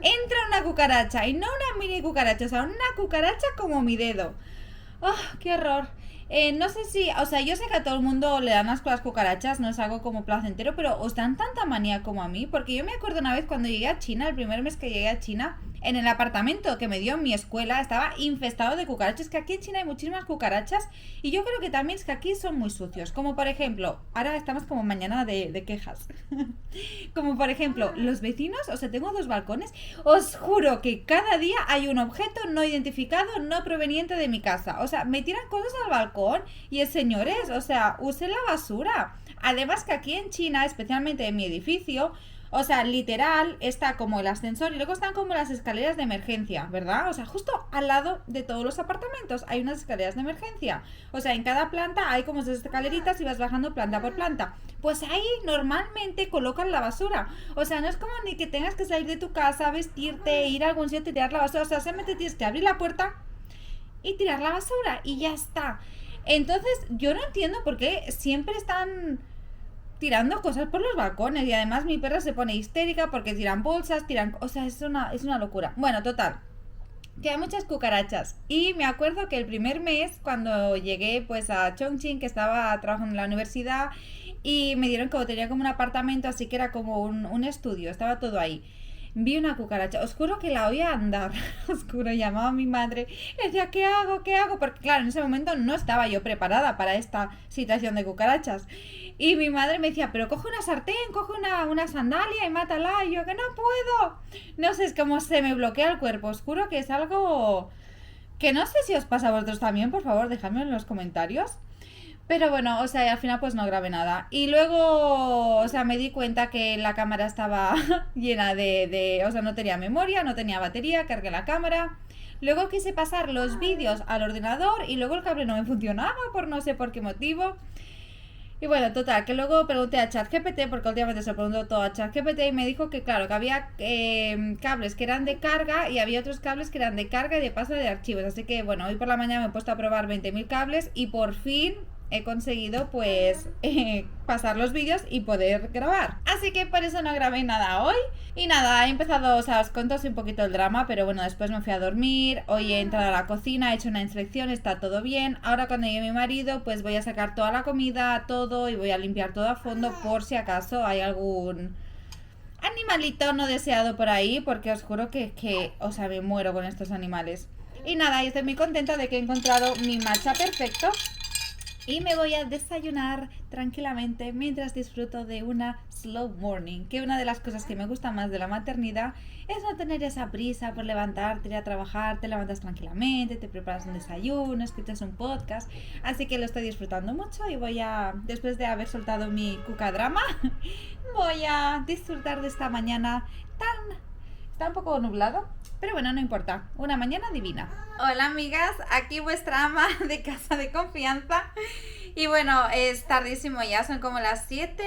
S1: entra una cucaracha. Y no una mini cucaracha, o sea, una cucaracha como mi dedo. ¡Oh, qué horror! No sé si, o sea, yo sé que a todo el mundo le dan asco las cucarachas, no es algo como placentero, pero ¿os dan tanta manía como a mí? Porque yo me acuerdo una vez cuando llegué a China, el primer mes que llegué a China, en el apartamento que me dio en mi escuela estaba infestado de cucarachas, que aquí en China hay muchísimas cucarachas y yo creo que también es que aquí son muy sucios, como por ejemplo, ahora estamos como mañana de quejas, como por ejemplo, los vecinos, o sea, tengo 2 balcones, os juro que cada día hay un objeto no identificado, no proveniente de mi casa, o sea, me tiran cosas al balcón y es, señores, o sea, usen la basura. Además que aquí en China, especialmente en mi edificio, o sea, literal, está como el ascensor y luego están como las escaleras de emergencia, ¿verdad? O sea, justo al lado de todos los apartamentos hay unas escaleras de emergencia. O sea, en cada planta hay como esas escaleritas y vas bajando planta por planta. Pues ahí normalmente colocan la basura. O sea, no es como ni que tengas que salir de tu casa, vestirte, ir a algún sitio y tirar la basura. O sea, solamente tienes que abrir la puerta y tirar la basura y ya está. Entonces, yo no entiendo por qué siempre están tirando cosas por los balcones y además mi perra se pone histérica porque tiran bolsas, o sea, es una locura. Bueno, total, que hay muchas cucarachas y me acuerdo que el primer mes cuando llegué pues a Chongqing, que estaba trabajando en la universidad y me dieron como, tenía como un apartamento, así que era como un estudio, estaba todo ahí. Vi una cucaracha, os juro que la oía andar, os juro, llamaba a mi madre, le decía, ¿qué hago? ¿Qué hago? Porque claro, en ese momento no estaba yo preparada para esta situación de cucarachas. Y mi madre me decía, pero coge una sartén, coge una sandalia y mátala. Y yo, que no puedo. No sé, es como se me bloquea el cuerpo, os juro que es algo que no sé si os pasa a vosotros también, por favor, dejadme en los comentarios. Pero bueno, o sea, y al final pues no grabé nada. Y luego, o sea, me di cuenta que la cámara estaba llena o sea, no tenía memoria, no tenía batería, cargué la cámara. Luego quise pasar los vídeos al ordenador y luego el cable no me funcionaba por no sé por qué motivo. Y bueno, total, que luego pregunté a ChatGPT, porque últimamente se lo preguntó todo a ChatGPT y me dijo que claro, que había cables que eran de carga y había otros cables que eran de carga y de paso de archivos. Así que bueno, hoy por la mañana me he puesto a probar 20.000 cables y por fin he conseguido pues pasar los vídeos y poder grabar. Así que por eso no grabé nada hoy. Y nada, he empezado, o sea, os cuento así un poquito el drama, pero bueno, después me fui a dormir, hoy he entrado a la cocina, he hecho una inspección, está todo bien. Ahora cuando llegue mi marido, pues voy a sacar toda la comida, todo, y voy a limpiar todo a fondo por si acaso hay algún animalito no deseado por ahí, porque os juro que o sea, me muero con estos animales. Y nada, y estoy muy contenta de que he encontrado mi matcha perfecto. Y me voy a desayunar tranquilamente mientras disfruto de una slow morning. Que una de las cosas que me gusta más de la maternidad es no tener esa prisa por levantarte, ir a trabajar, te levantas tranquilamente, te preparas un desayuno, escuchas un podcast. Así que lo estoy disfrutando mucho y voy a, después de haber soltado mi cucadrama, voy a disfrutar de esta mañana tan... Está un poco nublado, pero bueno, no importa. Una mañana divina. Hola amigas, aquí vuestra ama de casa de confianza. Y bueno, es tardísimo ya, son como las 7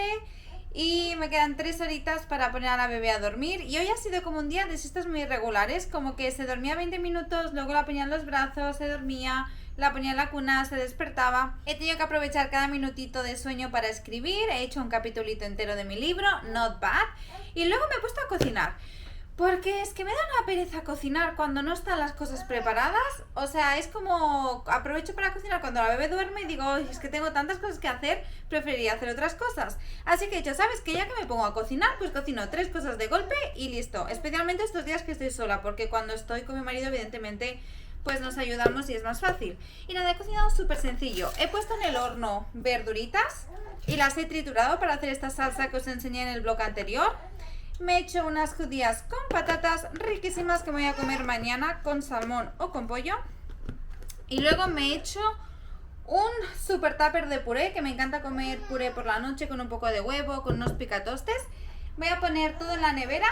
S1: y me quedan 3 horitas para poner a la bebé a dormir. Y hoy ha sido como un día de siestas muy irregulares, como que se dormía 20 minutos, luego la ponía en los brazos, se dormía, la ponía en la cuna, se despertaba. He tenido que aprovechar cada minutito de sueño para escribir, he hecho un capitulito entero de mi libro, Not Bad, y luego me he puesto a cocinar. Porque es que me da una pereza cocinar cuando no están las cosas preparadas. O sea, es como aprovecho para cocinar cuando la bebé duerme y digo, es que tengo tantas cosas que hacer, preferiría hacer otras cosas. Así que he dicho, ¿sabes qué? Ya que me pongo a cocinar, pues cocino 3 cosas de golpe y listo. Especialmente estos días que estoy sola, porque cuando estoy con mi marido, evidentemente, pues nos ayudamos y es más fácil. Y nada, he cocinado súper sencillo. He puesto en el horno verduritas y las he triturado para hacer esta salsa que os enseñé en el blog anterior. Me he hecho unas judías con patatas riquísimas que me voy a comer mañana con salmón o con pollo. Y luego me he hecho un super tupper de puré, que me encanta comer puré por la noche con un poco de huevo, con unos picatostes. Voy a poner todo en la nevera.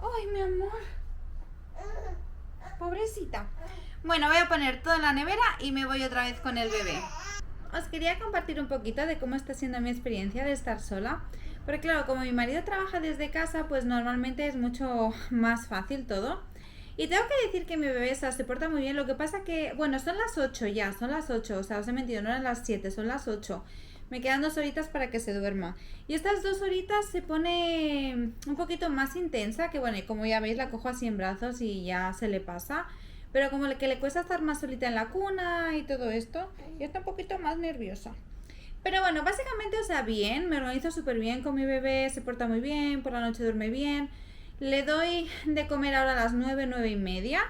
S1: ¡Ay, mi amor! Pobrecita. Bueno, voy a poner todo en la nevera y me voy otra vez con el bebé. Os quería compartir un poquito de cómo está siendo mi experiencia de estar sola. Porque claro, como mi marido trabaja desde casa, pues normalmente es mucho más fácil todo. Y tengo que decir que mi bebé se porta muy bien. Lo que pasa que, bueno, son las 8 ya, son las 8. O sea, os he mentido, no eran las 7, son las 8. Me quedan 2 horitas para que se duerma. Y estas 2 horitas se pone un poquito más intensa, que bueno, y como ya veis la cojo así en brazos y ya se le pasa. Pero como que le cuesta estar más solita en la cuna y todo esto, y está un poquito más nerviosa. Pero bueno, básicamente, o sea, bien, me organizo súper bien con mi bebé, se porta muy bien, por la noche duerme bien. Le doy de comer ahora a las 9, 9 y media.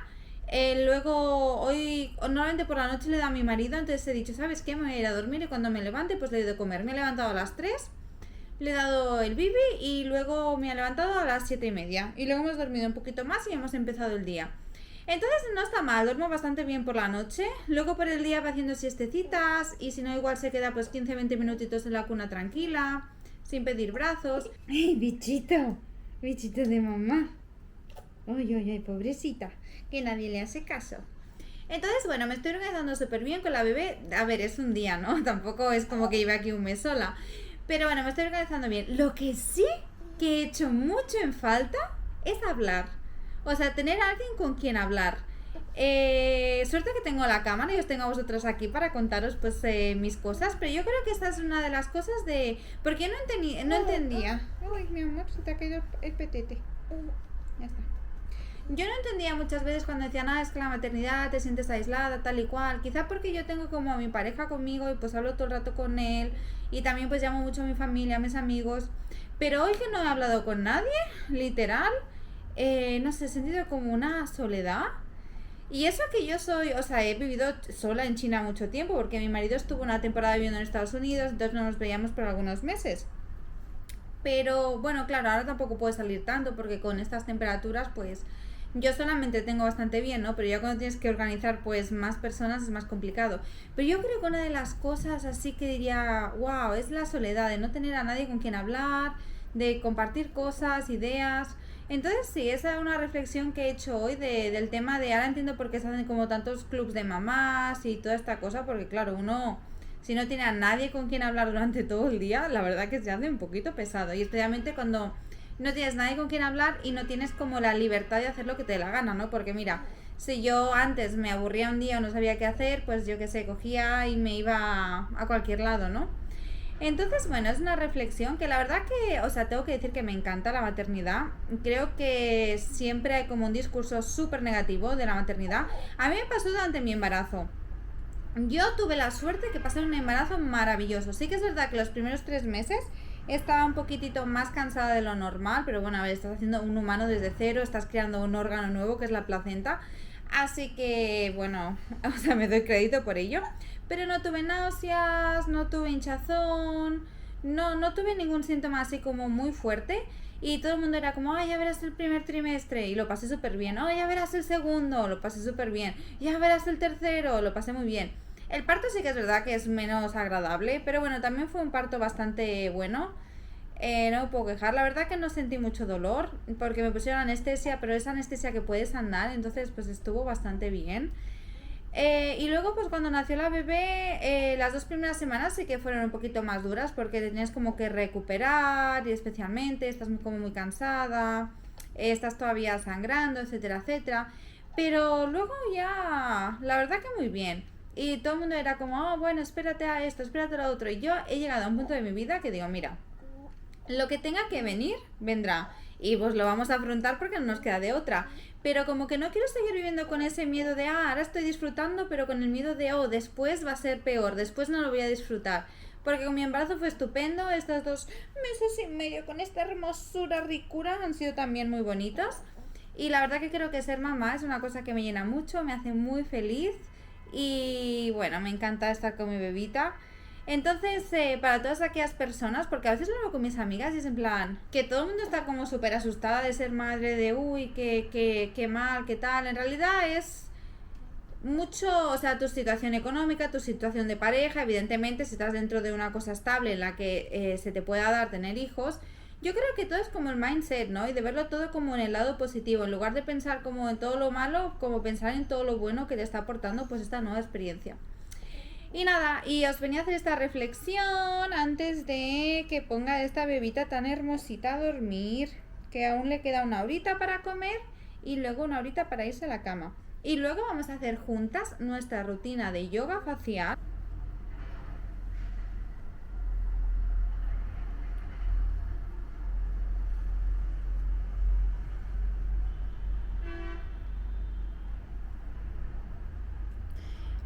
S1: Luego, hoy, normalmente por la noche le da a mi marido, entonces he dicho, ¿sabes qué? Me voy a ir a dormir y cuando me levante, pues le doy de comer. Me he levantado a las 3, le he dado el bibi y luego me ha levantado a las 7 y media. Y luego hemos dormido un poquito más y hemos empezado el día. Entonces no está mal, duermo bastante bien por la noche. Luego por el día va haciendo siestecitas y si no igual se queda pues 15-20 minutitos en la cuna tranquila, sin pedir brazos. ¡Ay, bichito! Bichito de mamá. ¡Ay, ay, ay, pobrecita! Que nadie le hace caso. Entonces, bueno, me estoy organizando súper bien con la bebé. A ver, es un día, ¿no? Tampoco es como que lleve aquí un mes sola. Pero bueno, me estoy organizando bien. Lo que sí que he hecho mucho en falta es hablar. O sea, tener a alguien con quien hablar. Suerte que tengo la cámara y os tengo a vosotros aquí para contaros pues mis cosas. Pero yo creo que esta es una de las cosas de... Porque no entendía. Uy, mi amor, se te ha caído el petete. Ya está. Yo no entendía muchas veces cuando decían, es que la maternidad te sientes aislada, tal y cual. Quizá porque yo tengo como a mi pareja conmigo y pues hablo todo el rato con él. Y también pues llamo mucho a mi familia, a mis amigos. Pero hoy que no he hablado con nadie, literal... no sé, he sentido como una soledad. Y eso que yo soy, o sea, he vivido sola en China mucho tiempo, porque mi marido estuvo una temporada viviendo en Estados Unidos, entonces no nos veíamos por algunos meses. Pero bueno, claro, ahora tampoco puedo salir tanto, porque con estas temperaturas, pues yo solamente tengo bastante bien, ¿no? Pero ya cuando tienes que organizar pues más personas es más complicado. Pero yo creo que una de las cosas así que diría, wow, es la soledad, de no tener a nadie con quien hablar, de compartir cosas, ideas. Entonces sí, esa es una reflexión que he hecho hoy del tema de ahora entiendo por qué se hacen como tantos clubs de mamás y toda esta cosa, porque claro, uno si no tiene a nadie con quien hablar durante todo el día, la verdad que se hace un poquito pesado, y especialmente cuando no tienes nadie con quien hablar y no tienes como la libertad de hacer lo que te dé la gana, ¿no? Porque mira, Si yo antes me aburría un día o no sabía qué hacer, pues yo qué sé, cogía y me iba a cualquier lado, ¿no? Entonces, bueno, es una reflexión que la verdad que, o sea, tengo que decir que me encanta la maternidad. Creo que siempre hay como un discurso súper negativo de la maternidad. A mí me pasó durante mi embarazo. Yo tuve la suerte que pasé un embarazo maravilloso. Sí que es verdad que los primeros 3 meses estaba un poquitito más cansada de lo normal, pero bueno, a ver, estás haciendo un humano desde cero, estás creando un órgano nuevo que es la placenta. Así que, bueno, o sea, me doy crédito por ello. Pero no tuve náuseas, no tuve hinchazón, no tuve ningún síntoma así como muy fuerte. Y todo el mundo era como, ay, ya verás el primer trimestre. Y lo pasé súper bien. Oh, ya verás el segundo. Lo pasé súper bien. Ya verás el tercero. Lo pasé muy bien. El parto sí que es verdad que es menos agradable. Pero bueno, también fue un parto bastante bueno. No me puedo quejar. La verdad que no sentí mucho dolor. Porque me pusieron anestesia. Pero es anestesia que puedes andar. Entonces pues estuvo bastante bien. Y luego, pues cuando nació la bebé, las 2 primeras semanas sí que fueron un poquito más duras porque tenías como que recuperar y especialmente estás como muy cansada, estás todavía sangrando, etcétera, etcétera. Pero luego ya, la verdad que muy bien. Y todo el mundo era como, oh, bueno, espérate a esto, espérate a lo otro. Y yo he llegado a un punto de mi vida que digo, mira, lo que tenga que venir, vendrá. Y pues lo vamos a afrontar porque no nos queda de otra. Pero como que no quiero seguir viviendo con ese miedo de, ah, ahora estoy disfrutando, pero con el miedo de, oh, después va a ser peor, después no lo voy a disfrutar. Porque con mi embarazo fue estupendo, estos 2 meses y medio con esta hermosura, ricura, han sido también muy bonitos. Y la verdad que creo que ser mamá es una cosa que me llena mucho, me hace muy feliz. Y bueno, me encanta estar con mi bebita. Entonces, para todas aquellas personas, porque a veces lo veo con mis amigas y es en plan, que todo el mundo está como súper asustada de ser madre, de uy, qué mal, qué tal. En realidad es mucho, o sea, tu situación económica, tu situación de pareja, evidentemente, si estás dentro de una cosa estable en la que se te pueda dar tener hijos. Yo creo que todo es como el mindset, ¿no? Y de verlo todo como en el lado positivo, en lugar de pensar como en todo lo malo, como pensar en todo lo bueno que te está aportando pues esta nueva experiencia. Y nada, y os venía a hacer esta reflexión antes de que ponga esta bebita tan hermosita a dormir, que aún le queda una horita para comer y luego una horita para irse a la cama. Y luego vamos a hacer juntas nuestra rutina de yoga facial.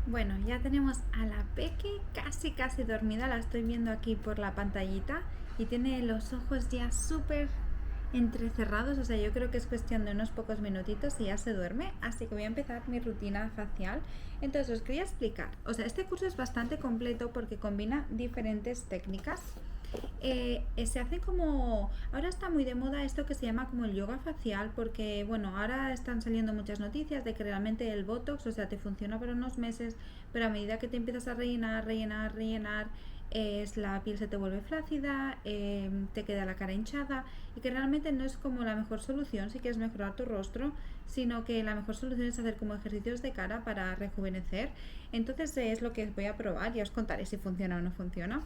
S1: Bueno, ya tenemos a la Peque casi dormida, la estoy viendo aquí por la pantallita y tiene los ojos ya súper entrecerrados, o sea, yo creo que es cuestión de unos pocos minutitos y ya se duerme, así que voy a empezar mi rutina facial. Entonces os quería explicar, o sea, este curso es bastante completo porque combina diferentes técnicas. Se hace como, ahora está muy de moda esto que se llama como el yoga facial, porque bueno, ahora están saliendo muchas noticias de que realmente el Botox, o sea, te funciona por unos meses, pero a medida que te empiezas a rellenar, la piel se te vuelve flácida, te queda la cara hinchada y que realmente no es como la mejor solución si quieres mejorar tu rostro, sino que la mejor solución es hacer como ejercicios de cara para rejuvenecer. Entonces es lo que voy a probar y os contaré si funciona o no funciona.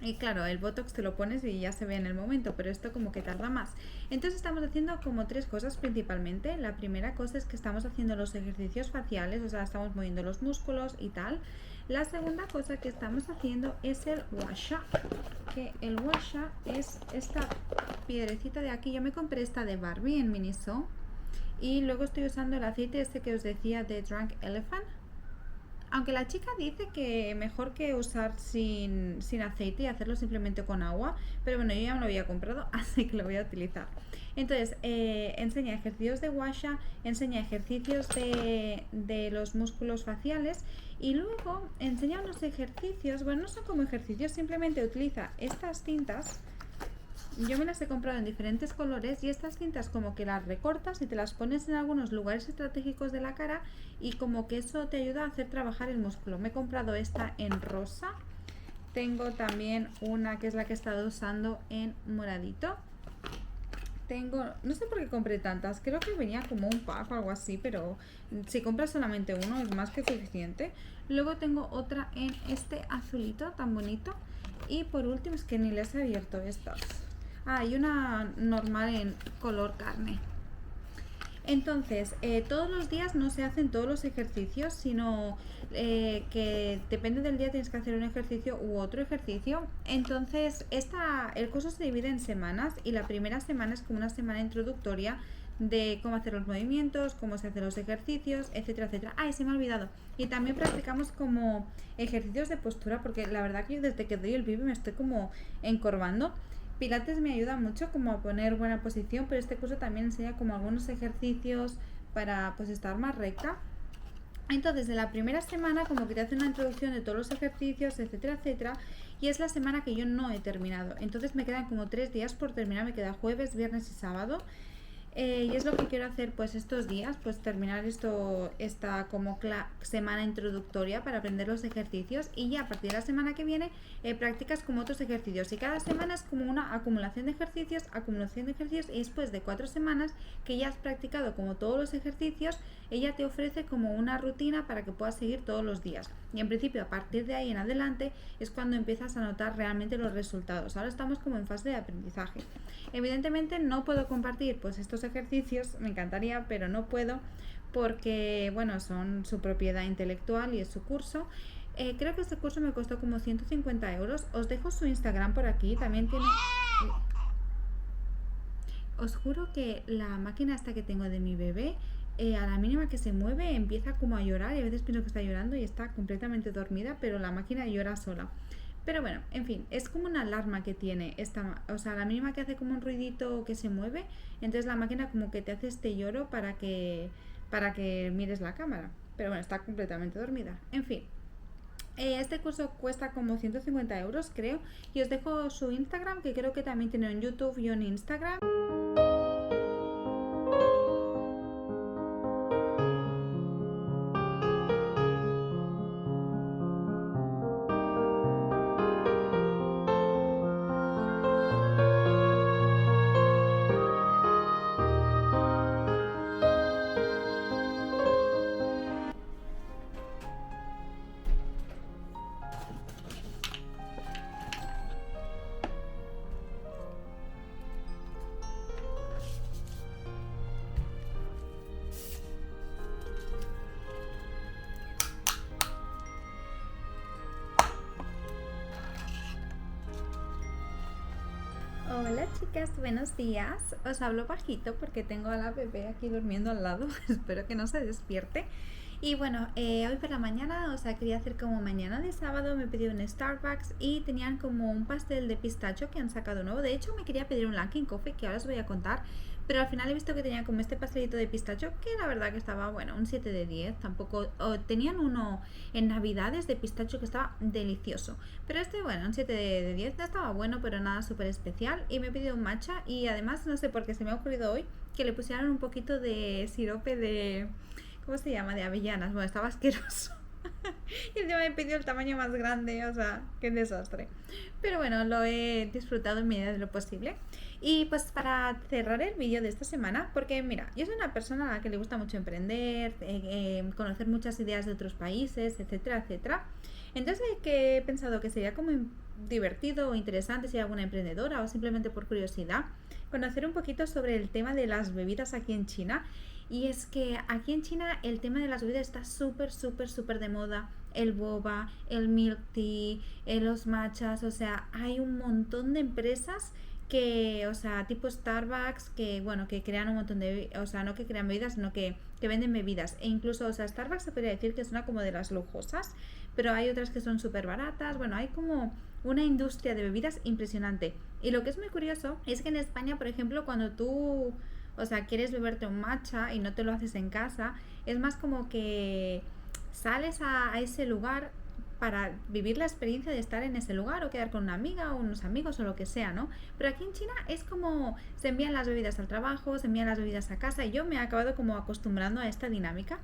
S1: Y claro, el Botox te lo pones y ya se ve en el momento, pero esto como que tarda más. Entonces estamos haciendo como 3 cosas principalmente. La primera cosa es que estamos haciendo los ejercicios faciales, o sea, estamos moviendo los músculos y tal. La segunda cosa que estamos haciendo es el Washa, que el Washa es esta piedrecita de aquí. Yo me compré esta de Barbie en Miniso y luego estoy usando el aceite este que os decía de Drunk Elephant. Aunque la chica dice que mejor que usar sin aceite y hacerlo simplemente con agua, pero bueno, yo ya me lo había comprado, así que lo voy a utilizar. Entonces, enseña ejercicios de Washa, enseña ejercicios de los músculos faciales y luego enseña unos ejercicios, bueno, no son como ejercicios, simplemente utiliza estas cintas. Yo me las he comprado en diferentes colores y estas cintas como que las recortas y te las pones en algunos lugares estratégicos de la cara y como que eso te ayuda a hacer trabajar el músculo. Me he comprado esta en rosa, tengo también una que es la que he estado usando en moradito. Tengo, no sé por qué compré tantas, creo que venía como un pack o algo así, pero si compras solamente uno es más que suficiente. Luego tengo otra en este azulito tan bonito y por último es que ni les he abierto estas. Ah, y una normal en color carne. Entonces, todos los días no se hacen todos los ejercicios, sino que depende del día tienes que hacer un ejercicio u otro ejercicio. Entonces, el curso se divide en semanas y la primera semana es como una semana introductoria de cómo hacer los movimientos, cómo se hacen los ejercicios, etcétera, etcétera. Ay, se me ha olvidado. Y también practicamos como ejercicios de postura, porque la verdad que yo desde que doy el bibi me estoy como encorvando. Pilates me ayuda mucho como a poner buena posición, pero este curso también enseña como algunos ejercicios para pues estar más recta. Entonces, en la primera semana como que te hace una introducción de todos los ejercicios, etcétera, etcétera, y es la semana que yo no he terminado. Entonces me quedan como 3 días por terminar, me queda jueves, viernes y sábado. Y es lo que quiero hacer pues estos días, pues terminar esta como semana introductoria para aprender los ejercicios, y ya a partir de la semana que viene practicas como otros ejercicios, y cada semana es como una acumulación de ejercicios, y después de 4 semanas que ya has practicado como todos los ejercicios, ella te ofrece como una rutina para que puedas seguir todos los días, y en principio a partir de ahí en adelante es cuando empiezas a notar realmente los resultados. Ahora estamos como en fase de aprendizaje. Evidentemente no puedo compartir pues estos ejercicios, me encantaría, pero no puedo porque bueno, son su propiedad intelectual y es su curso. Creo que este curso me costó como 150 euros. Os dejo su Instagram por aquí, también tiene... Os juro que la máquina esta que tengo de mi bebé, a la mínima que se mueve empieza como a llorar, y a veces pienso que está llorando y está completamente dormida, pero la máquina llora sola. Pero bueno, en fin, es como una alarma que tiene esta, o sea, la mínima que hace como un ruidito que se mueve, entonces la máquina como que te hace este lloro para que mires la cámara. Pero bueno, está completamente dormida. En fin, este curso cuesta como 150 euros, creo, y os dejo su Instagram, que creo que también tiene en YouTube y en Instagram. Hola chicas, buenos días. Os hablo bajito porque tengo a la bebé aquí durmiendo al lado. Espero que no se despierte. Y bueno, hoy por la mañana, o sea, quería hacer como mañana de sábado, me pedí un Starbucks y tenían como un pastel de pistacho que han sacado nuevo. De hecho, me quería pedir un Lunkin Coffee, que ahora os voy a contar, pero al final he visto que tenían como este pastelito de pistacho, que la verdad que estaba, bueno, un 7 de 10, tampoco... tenían uno en Navidades de pistacho que estaba delicioso, pero este, bueno, un 7 de 10, no estaba bueno, pero nada súper especial. Y me he pedido un matcha, y además, no sé por qué se me ha ocurrido hoy que le pusieran un poquito de sirope de... ¿cómo se llama? De avellanas. Bueno, estaba asqueroso. Y encima me he pedido el tamaño más grande, o sea, qué desastre. Pero bueno, lo he disfrutado en medida de lo posible. Y pues para cerrar el vídeo de esta semana, porque mira, yo soy una persona a la que le gusta mucho emprender, conocer muchas ideas de otros países, etcétera, etcétera. Entonces que he pensado que sería como divertido o interesante, si hay alguna emprendedora o simplemente por curiosidad, conocer un poquito sobre el tema de las bebidas aquí en China. Y es que aquí en China el tema de las bebidas está súper, súper, súper de moda. El boba, el milk tea, los matchas, o sea, hay un montón de empresas que, o sea, tipo Starbucks, que, bueno, que crean un montón de, o sea, no que crean bebidas, sino que venden bebidas. E incluso, o sea, Starbucks se podría decir que es una como de las lujosas, pero hay otras que son súper baratas. Bueno, hay como una industria de bebidas impresionante. Y lo que es muy curioso es que en España, por ejemplo, cuando tú... o sea, quieres beberte un matcha y no te lo haces en casa, es más como que sales a ese lugar para vivir la experiencia de estar en ese lugar, o quedar con una amiga o unos amigos o lo que sea, ¿no? Pero aquí en China es como se envían las bebidas al trabajo, se envían las bebidas a casa, y yo me he acabado como acostumbrando a esta dinámica.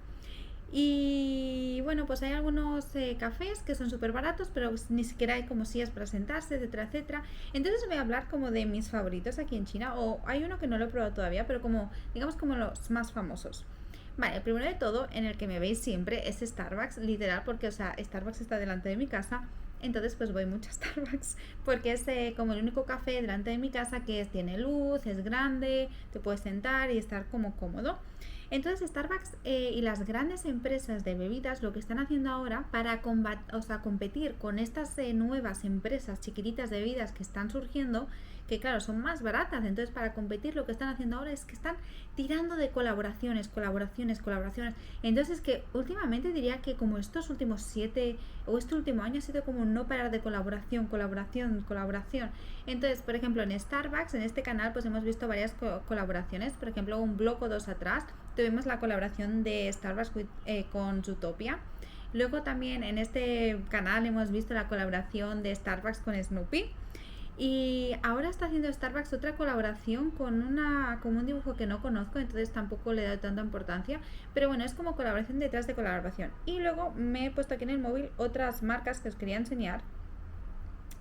S1: Y bueno, pues hay algunos cafés que son súper baratos, pero ni siquiera hay como sillas para sentarse, etcétera, etcétera. Entonces voy a hablar como de mis favoritos aquí en China, o hay uno que no lo he probado todavía, pero como, digamos, como los más famosos. Vale, el primero de todo, en el que me veis siempre, es Starbucks, literal, porque, o sea, Starbucks está delante de mi casa. entonces pues voy mucho a Starbucks porque es como el único café delante de mi casa que tiene luz, es grande, te puedes sentar y estar como cómodo. Entonces Starbucks y las grandes empresas de bebidas lo que están haciendo ahora para competir con estas nuevas empresas chiquititas de bebidas que están surgiendo, que claro, son más baratas, entonces para competir lo que están haciendo ahora es que están tirando de colaboraciones. Entonces es que últimamente diría que como estos últimos 7 o este último año ha sido como no parar de colaboración. Entonces, por ejemplo, en Starbucks, en este canal, pues hemos visto varias colaboraciones. Por ejemplo, un blog o dos atrás tuvimos la colaboración de Starbucks con Zootopia. Luego también en este canal hemos visto la colaboración de Starbucks con Snoopy. Y ahora está haciendo Starbucks otra colaboración con un dibujo que no conozco, entonces tampoco le he dado tanta importancia. Pero bueno, es como colaboración detrás de colaboración. Y luego me he puesto aquí en el móvil otras marcas que os quería enseñar.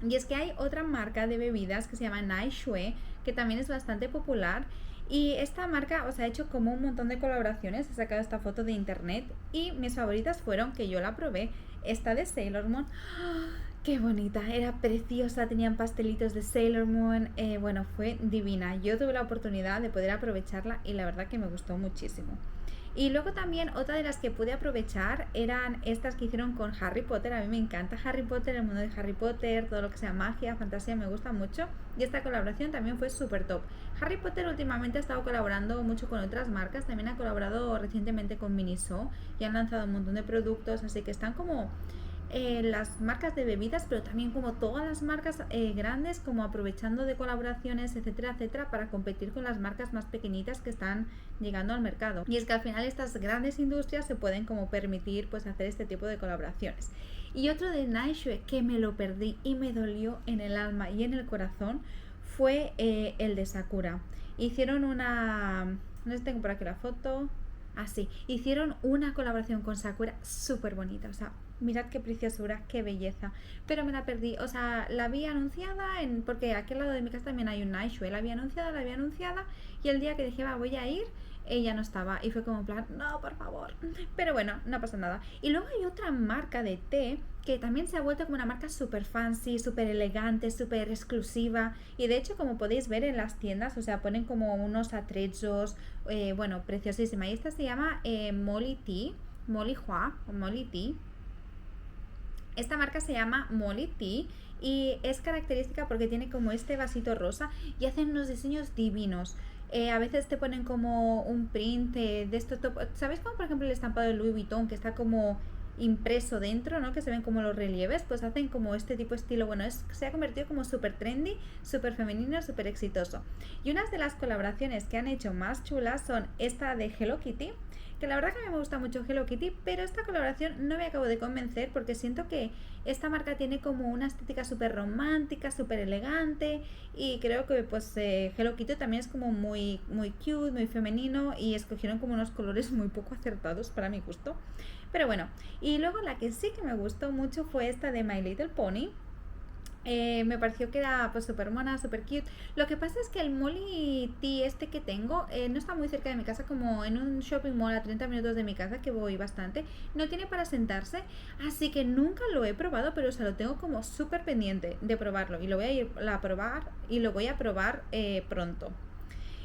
S1: Y es que hay otra marca de bebidas que se llama Nai Shui, que también es bastante popular. Y esta marca os ha hecho como un montón de colaboraciones. He sacado esta foto de internet y mis favoritas fueron, que yo la probé, esta de Sailor Moon. ¡Oh, qué bonita! Era preciosa, tenían pastelitos de Sailor Moon. Bueno, fue divina. Yo tuve la oportunidad de poder aprovecharla y la verdad que me gustó muchísimo. Y luego también otra de las que pude aprovechar eran estas que hicieron con Harry Potter. A mí me encanta Harry Potter, el mundo de Harry Potter, todo lo que sea magia, fantasía, me gusta mucho. Y esta colaboración también fue súper top. Harry Potter últimamente ha estado colaborando mucho con otras marcas. También ha colaborado recientemente con Miniso y han lanzado un montón de productos. Así que están como las marcas de bebidas, pero también como todas las marcas grandes, como aprovechando de colaboraciones, etcétera, etcétera, para competir con las marcas más pequeñitas que están llegando al mercado. Y es que al final estas grandes industrias se pueden como permitir pues hacer este tipo de colaboraciones. Y otro de Nai Shui que me lo perdí y me dolió en el alma y en el corazón fue el de Sakura. Hicieron no sé si tengo por aquí la foto. Así, hicieron una colaboración con Sakura súper bonita, o sea, mirad qué preciosura, qué belleza, pero me la perdí, o sea, la vi anunciada, porque aquí al lado de mi casa también hay un Nai Shui, la había anunciada, y el día que dije, voy a ir, ella no estaba, y fue como en plan, no, por favor, pero bueno, no pasa nada. Y luego hay otra marca de té, que también se ha vuelto como una marca súper fancy, súper elegante, súper exclusiva, y de hecho, como podéis ver en las tiendas, o sea, ponen como unos atrechos, bueno, preciosísima, y esta se llama Molly Hua, o Molly Tea. Esta marca se llama Molly Tea y es característica porque tiene como este vasito rosa y hacen unos diseños divinos. A veces te ponen como un print de esto. ¿Sabéis como por ejemplo el estampado de Louis Vuitton que está como impreso dentro, ¿no? Que se ven como los relieves, pues hacen como este tipo de estilo. Bueno, se ha convertido como súper trendy, súper femenino, súper exitoso. Y unas de las colaboraciones que han hecho más chulas son esta de Hello Kitty, que la verdad que a mí me gusta mucho Hello Kitty, pero esta colaboración no me acabo de convencer porque siento que esta marca tiene como una estética súper romántica, súper elegante y creo que pues Hello Kitty también es como muy, muy cute, muy femenino y escogieron como unos colores muy poco acertados para mi gusto. Pero bueno, y luego la que sí que me gustó mucho fue esta de My Little Pony. Me pareció que era pues súper mona, súper cute. Lo que pasa es que el Molly Tea este que tengo no está muy cerca de mi casa, como en un shopping mall a 30 minutos de mi casa, que voy bastante. No tiene para sentarse, así que nunca lo he probado, pero o sea, lo tengo como súper pendiente de probarlo. Y lo voy a ir a probar y lo voy a probar pronto.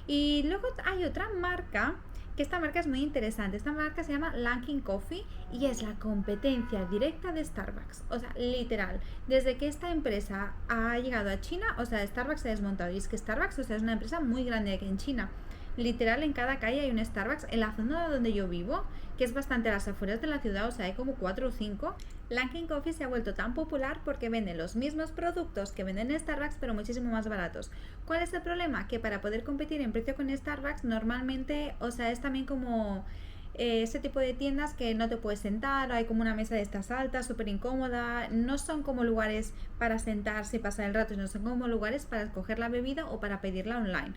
S1: Y luego hay otra marca, que esta marca es muy interesante. Esta marca se llama Luckin Coffee y es la competencia directa de Starbucks. O sea, literal, desde que esta empresa ha llegado a China, o sea, Starbucks se ha desmontado. Y es que Starbucks, o sea, es una empresa muy grande aquí en China. Literal, en cada calle hay un Starbucks. En la zona donde yo vivo, que es bastante a las afueras de la ciudad, o sea, hay como 4 o 5. Luckin Coffee se ha vuelto tan popular porque venden los mismos productos que venden en Starbucks, pero muchísimo más baratos. ¿Cuál es el problema? Que para poder competir en precio con Starbucks, normalmente, o sea, es también como ese tipo de tiendas que no te puedes sentar, hay como una mesa de estas altas, súper incómoda, no son como lugares para sentarse y pasar el rato, no son como lugares para escoger la bebida o para pedirla online.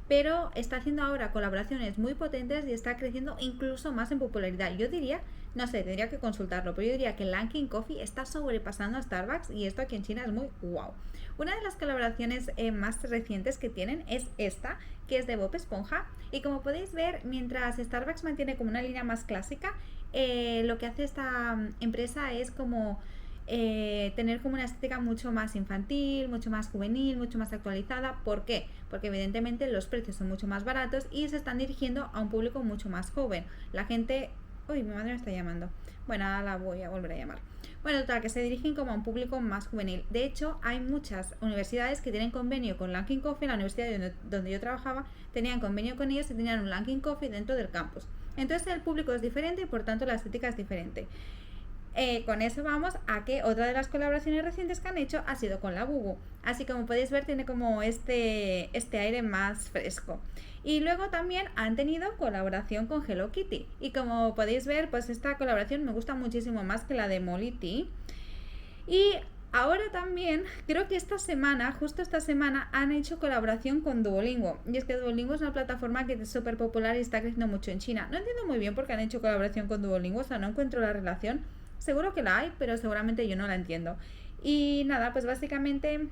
S1: Pero está haciendo ahora colaboraciones muy potentes y está creciendo incluso más en popularidad. Yo diría, no sé, tendría que consultarlo, pero yo diría que Luckin Coffee está sobrepasando a Starbucks y esto aquí en China es muy wow. Una de las colaboraciones más recientes que tienen es esta, que es de Bob Esponja, y como podéis ver, mientras Starbucks mantiene como una línea más clásica, lo que hace esta empresa es como tener como una estética mucho más infantil, mucho más juvenil, mucho más actualizada. ¿Por qué? Porque evidentemente los precios son mucho más baratos y se están dirigiendo a un público mucho más joven. La gente... Uy, mi madre me está llamando. Bueno, ahora la voy a volver a llamar. Bueno, total, que se dirigen como a un público más juvenil. De hecho, hay muchas universidades que tienen convenio con Lunkin Coffee. La universidad donde yo trabajaba tenían convenio con ellos y tenían un Lunkin Coffee dentro del campus. Entonces el público es diferente y por tanto la estética es diferente. Con eso vamos a que otra de las colaboraciones recientes que han hecho ha sido con la Bubu. Así como podéis ver, tiene como este aire más fresco. Y luego también han tenido colaboración con Hello Kitty. Y como podéis ver, pues esta colaboración me gusta muchísimo más que la de Molly Tea. Y ahora también, creo que justo esta semana, han hecho colaboración con Duolingo. Y es que Duolingo es una plataforma que es súper popular y está creciendo mucho en China. No entiendo muy bien por qué han hecho colaboración con Duolingo, o sea, no encuentro la relación. Seguro que la hay, pero seguramente yo no la entiendo. Y nada, pues básicamente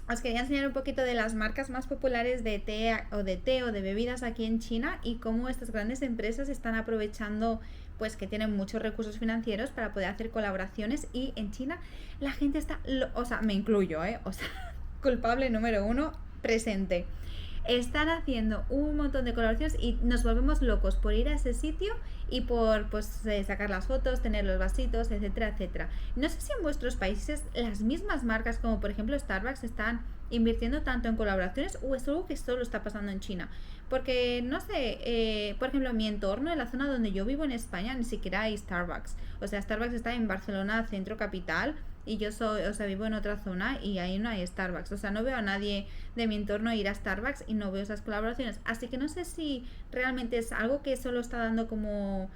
S1: os quería enseñar un poquito de las marcas más populares de té o de bebidas aquí en China y cómo estas grandes empresas están aprovechando, pues que tienen muchos recursos financieros para poder hacer colaboraciones. Y en China la gente está, o sea, me incluyo, o sea, culpable número 1 presente. Están haciendo un montón de colaboraciones y nos volvemos locos por ir a ese sitio y por sacar las fotos, tener los vasitos, etcétera, etcétera. No sé si en vuestros países las mismas marcas como por ejemplo Starbucks están invirtiendo tanto en colaboraciones o es algo que solo está pasando en China. Porque no sé, por ejemplo en mi entorno, en la zona donde yo vivo en España, ni siquiera hay Starbucks. O sea, Starbucks está en Barcelona, centro capital, y yo vivo en otra zona y ahí no hay Starbucks. O sea, no veo a nadie de mi entorno ir a Starbucks y no veo esas colaboraciones. Así que no sé si realmente es algo que solo está dando como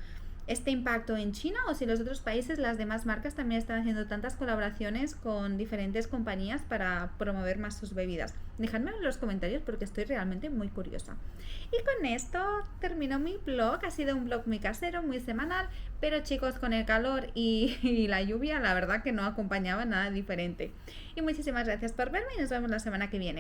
S1: este impacto en China o si los otros países, las demás marcas también están haciendo tantas colaboraciones con diferentes compañías para promover más sus bebidas. Dejadme en los comentarios porque estoy realmente muy curiosa. Y con esto termino mi vlog. Ha sido un vlog muy casero, muy semanal, pero chicos, con el calor y la lluvia, la verdad que no acompañaba nada diferente. Y muchísimas gracias por verme y nos vemos la semana que viene.